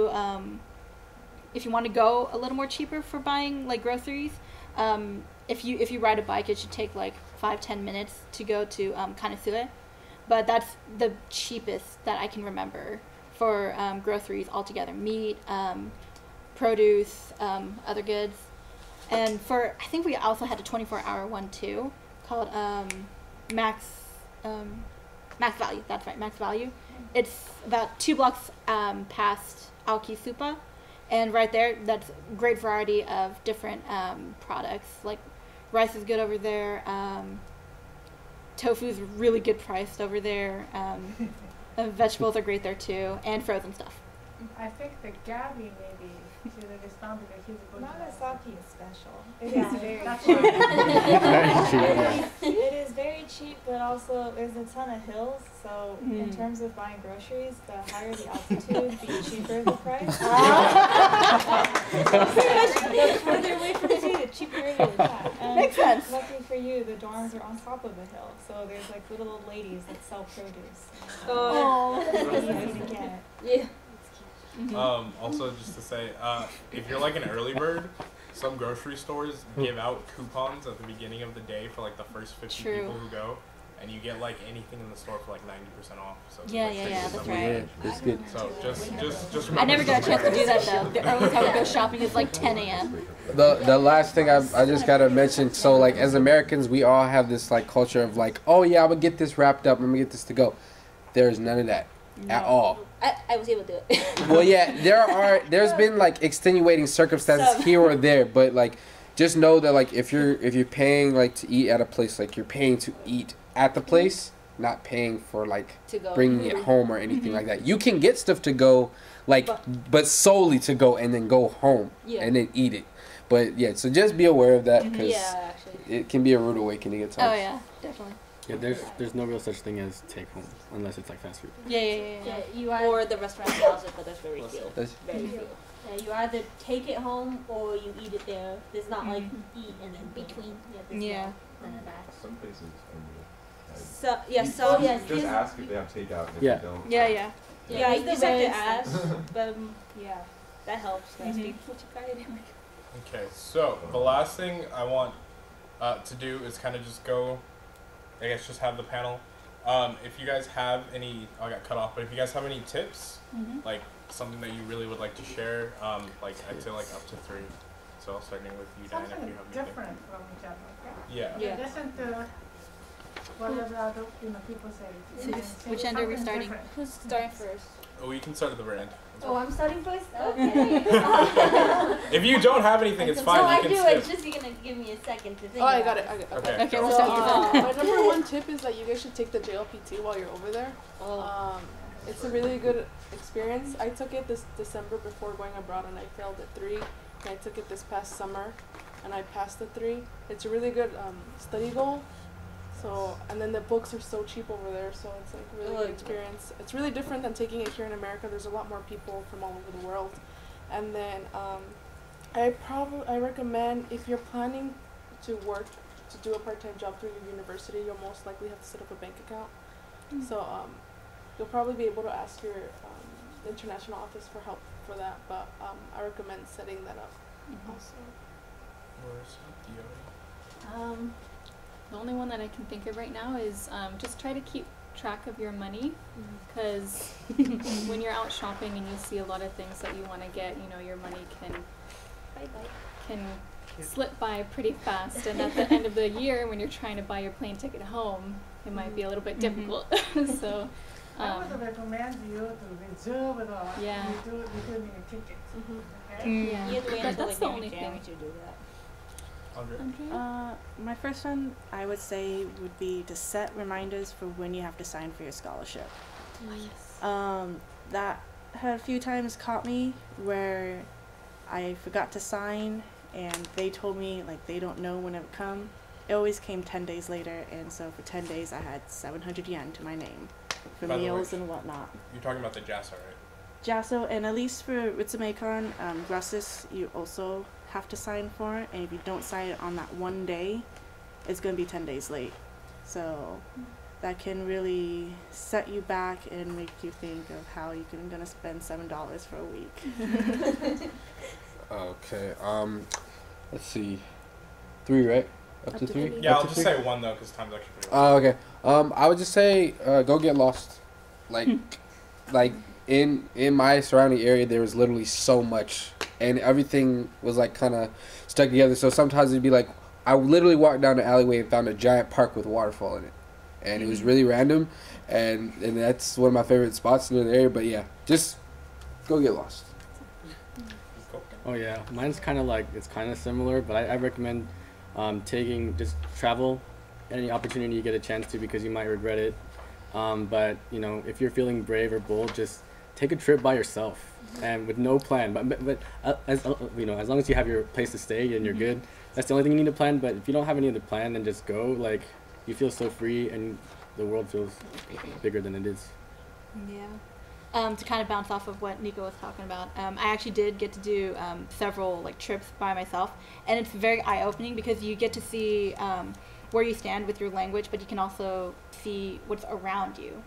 if you want to go a little more cheaper for buying like groceries, if you ride a bike, it should take like 5-10 minutes to go to Kanesue. But that's the cheapest that I can remember for groceries altogether. Meat, produce, other goods. And for, I think we also had a 24-hour one too, called Max Value. That's right, Max Value. It's about 2 blocks past Aoki Supa. And right there, that's a great variety of different products. Like rice is good over there. Tofu's really good priced over there. Vegetables are great there too, and frozen stuff. I think the Gabby maybe should understand because he's a good Nagasaki is special. It Yeah, is very that's cheap. right. It is very cheap, but also there's a ton of hills. So in Mm. terms of buying groceries, the higher the altitude, the cheaper the price. The further away from the sea, the cheaper it is. And Makes sense. Lucky for you, the dorms are on top of a hill, so there's like little old ladies that sell produce. Oh. It's easy to get. Yeah. Also, just to say, if you're like an early bird, some grocery stores give out coupons at the beginning of the day for like the first 50 True. people who go, and you get like anything in the store for like 90% off. So it's, Yeah, like, yeah, 60 yeah, that's something. right. That's good. So just I remember never got a stuff chance to like do that. that though. The earliest I would go shopping is like 10 a.m. The last thing I just gotta mention, so like as Americans, we all have this like culture of like, oh yeah, I'm gonna get this wrapped up, I'm gonna get this to go. There's none of that at all. I was able to do it. Well, yeah, there's been like extenuating circumstances here or there, but like just know that like if you're paying like to eat at a place, like you're paying to eat at the place, not paying for like To go. bringing it home or anything like that. You can get stuff to go, like but solely to go and then go home and then eat it. But yeah, so just be aware of that because Yeah, actually. it can be a rude awakening at times. Oh yeah, definitely. Yeah, there's no real such thing as take home unless it's like fast food. Yeah, you or the restaurant sells it, but that's very few. That's- Very few. Yeah, you either take it home or you eat it there. There's not like eat and then between. There's Yeah. none of that. Some places So yeah, you so just ask if they have takeout, and if Yeah. they don't. Yeah, yeah. Yeah, you just have to ask, Ask. but yeah, that helps. Guys. People try it. Okay, so the last thing I want to do is kind of just go, I guess just have the panel. If you guys have any, I got cut off, but if you guys have any tips, like something that you really would like to share, like I'd say like up to 3. So starting with you, Diana, if Something you have anything. different from each other, okay? Yeah. Listen to whatever other people say. So And just- say which end are we something starting? different. Who's starting first? Oh, you can start at the very end. Oh, I'm starting first? Okay. If you don't have anything, it's fine. No, You I can do. skip. It's just you're gonna give me a second to think. Oh, I about got it. it. Okay. Okay, we'll So, start with my number one tip is that you guys should take the JLPT while you're over there. It's a really good experience. I took it this December before going abroad, and I failed at 3. And I took it this past summer, and I passed the 3. It's a really good study goal. So, and then the books are so cheap over there, so it's like a really good experience. It's really different than taking it here in America. There's a lot more people from all over the world. And then I recommend if you're planning to work, to do a part-time job through your university, you'll most likely have to set up a bank account. So you'll probably be able to ask your international office for help for that, but I recommend setting that up also. The only one that I can think of right now is just try to keep track of your money, because when you're out shopping and you see a lot of things that you want to get, you know, your money can slip by pretty fast, and at the end of the year when you're trying to buy your plane ticket home, it might be a little bit difficult. So I would recommend you to reserve the returning ticket. Okay? Yeah. You have to wait until that's like the maybe only January thing. to do that. My first one, I would say, would be to set reminders for when you have to sign for your scholarship. That had a few times caught me where I forgot to sign and they told me like they don't know when it would come. It always came 10 days later, and so for 10 days I had 700 yen to my name for meals and whatnot. You're talking about the JASO, right? JASO, and at least for Ritsumeikan, Grassis, you also have to sign for it, and if you don't sign it on that one day, it's going to be 10 days late. So that can really set you back and make you think of how you're going to spend $7 for a week. Okay. Let's see. 3, right? Up to 3? Yeah, I'll just say 1 though, because time's actually pretty Oh, okay. I would just say go get lost. Like, in my surrounding area, there was literally so much, and everything was like kind of stuck together. So sometimes it'd be like, I literally walked down the alleyway and found a giant park with a waterfall in it, and it was really random, and that's one of my favorite spots in the area. But yeah, just go get lost. Oh yeah, mine's kind of like, it's kind of similar, but I recommend taking, just travel any opportunity you get a chance to, because you might regret it. But you know, if you're feeling brave or bold, just take a trip by yourself and with no plan. But as you know, as long as you have your place to stay and you're good, that's the only thing you need to plan. But if you don't have any other plan, then just go. Like, you feel so free and the world feels bigger than it is. Yeah. To kind of bounce off of what Nico was talking about, I actually did get to do several like trips by myself, and it's very eye-opening because you get to see where you stand with your language, but you can also see what's around you.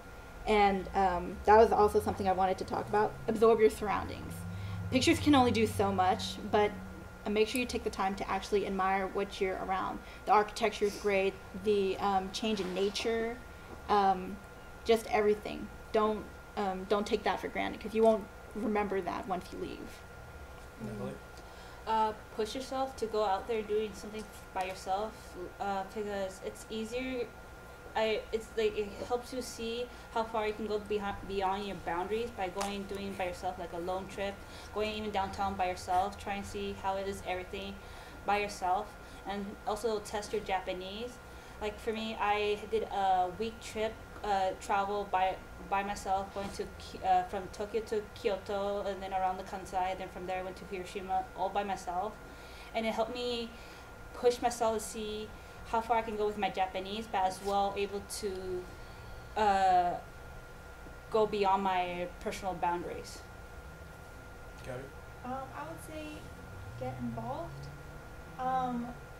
And that was also something I wanted to talk about. Absorb your surroundings. Pictures can only do so much, but make sure you take the time to actually admire what you're around. The architecture is great, the change in nature, just everything. Don't take that for granted, because you won't remember that once you leave. Push yourself to go out there doing something by yourself, because it's easier. It's like it helps you see how far you can go beyond your boundaries by doing by yourself, like a lone trip, going even downtown by yourself, try and see how it is everything by yourself, and also test your Japanese. Like for me, I did a week trip, travel by myself, going to from Tokyo to Kyoto, and then around the Kansai, and then from there I went to Hiroshima, all by myself, and it helped me push myself to see how far I can go with my Japanese, but as well able to go beyond my personal boundaries. I would say get involved.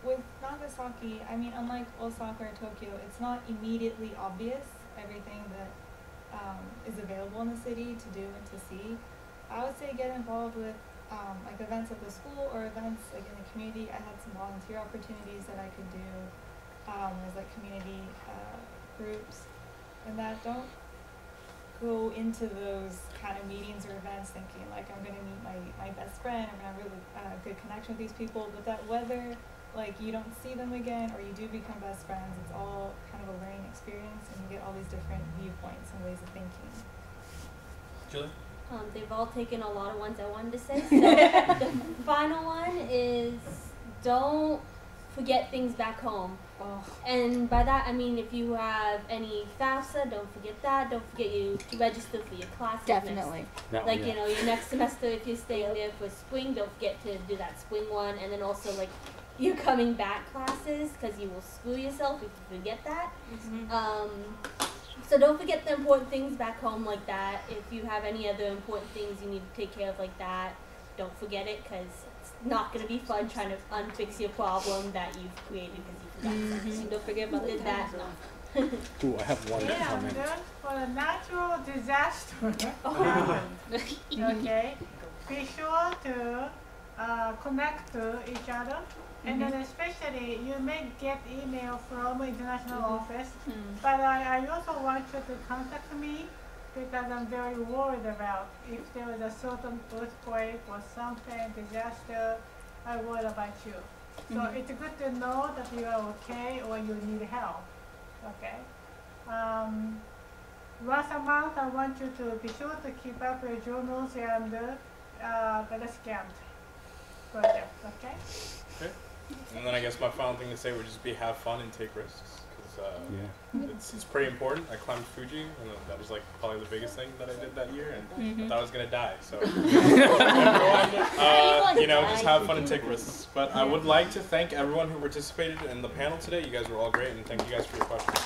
With Nagasaki, I mean, unlike Osaka or Tokyo, it's not immediately obvious everything that is available in the city to do and to see. I would say get involved with like events at the school or events like in the community. I had some volunteer opportunities that I could do as like community groups, and that don't go into those kind of meetings or events thinking like I'm going to meet my best friend, I'm going to have a really good connection with these people, but that whether like you don't see them again or you do become best friends, it's all kind of a learning experience, and you get all these different viewpoints and ways of thinking. Julie? They've all taken a lot of ones I wanted to say. So the final one is don't forget things back home. Oh. And by that I mean if you have any FAFSA, don't forget that. Don't forget you to register for your classes. Definitely. Like, you know, your next semester if you're staying there for spring, don't forget to do that spring one. And then also like your coming back classes, because you will screw yourself if you forget that. So don't forget the important things back home like that. If you have any other important things you need to take care of like that, don't forget it, because it's not going to be fun trying to unfix your problem that you've created because you forgot something. Don't forget about the that. Ooh, I have one Yeah, comment. then for a natural disaster, okay, be sure to connect to each other. And then especially you may get email from international office, but I also want you to contact me, because I'm very worried about if there is a certain earthquake or something, disaster, I worry about you. So it's good to know that you are okay or you need help. Okay. once a month, I want you to be sure to keep up your journals and the scanned project, okay? Okay. And then I guess my final thing to say would just be have fun and take risks. It's pretty important. I climbed Fuji, and that was like probably the biggest thing that I did that year, and I thought I was gonna die. So everyone, just have fun and take risks. But I would like to thank everyone who participated in the panel today. You guys were all great, and thank you guys for your questions.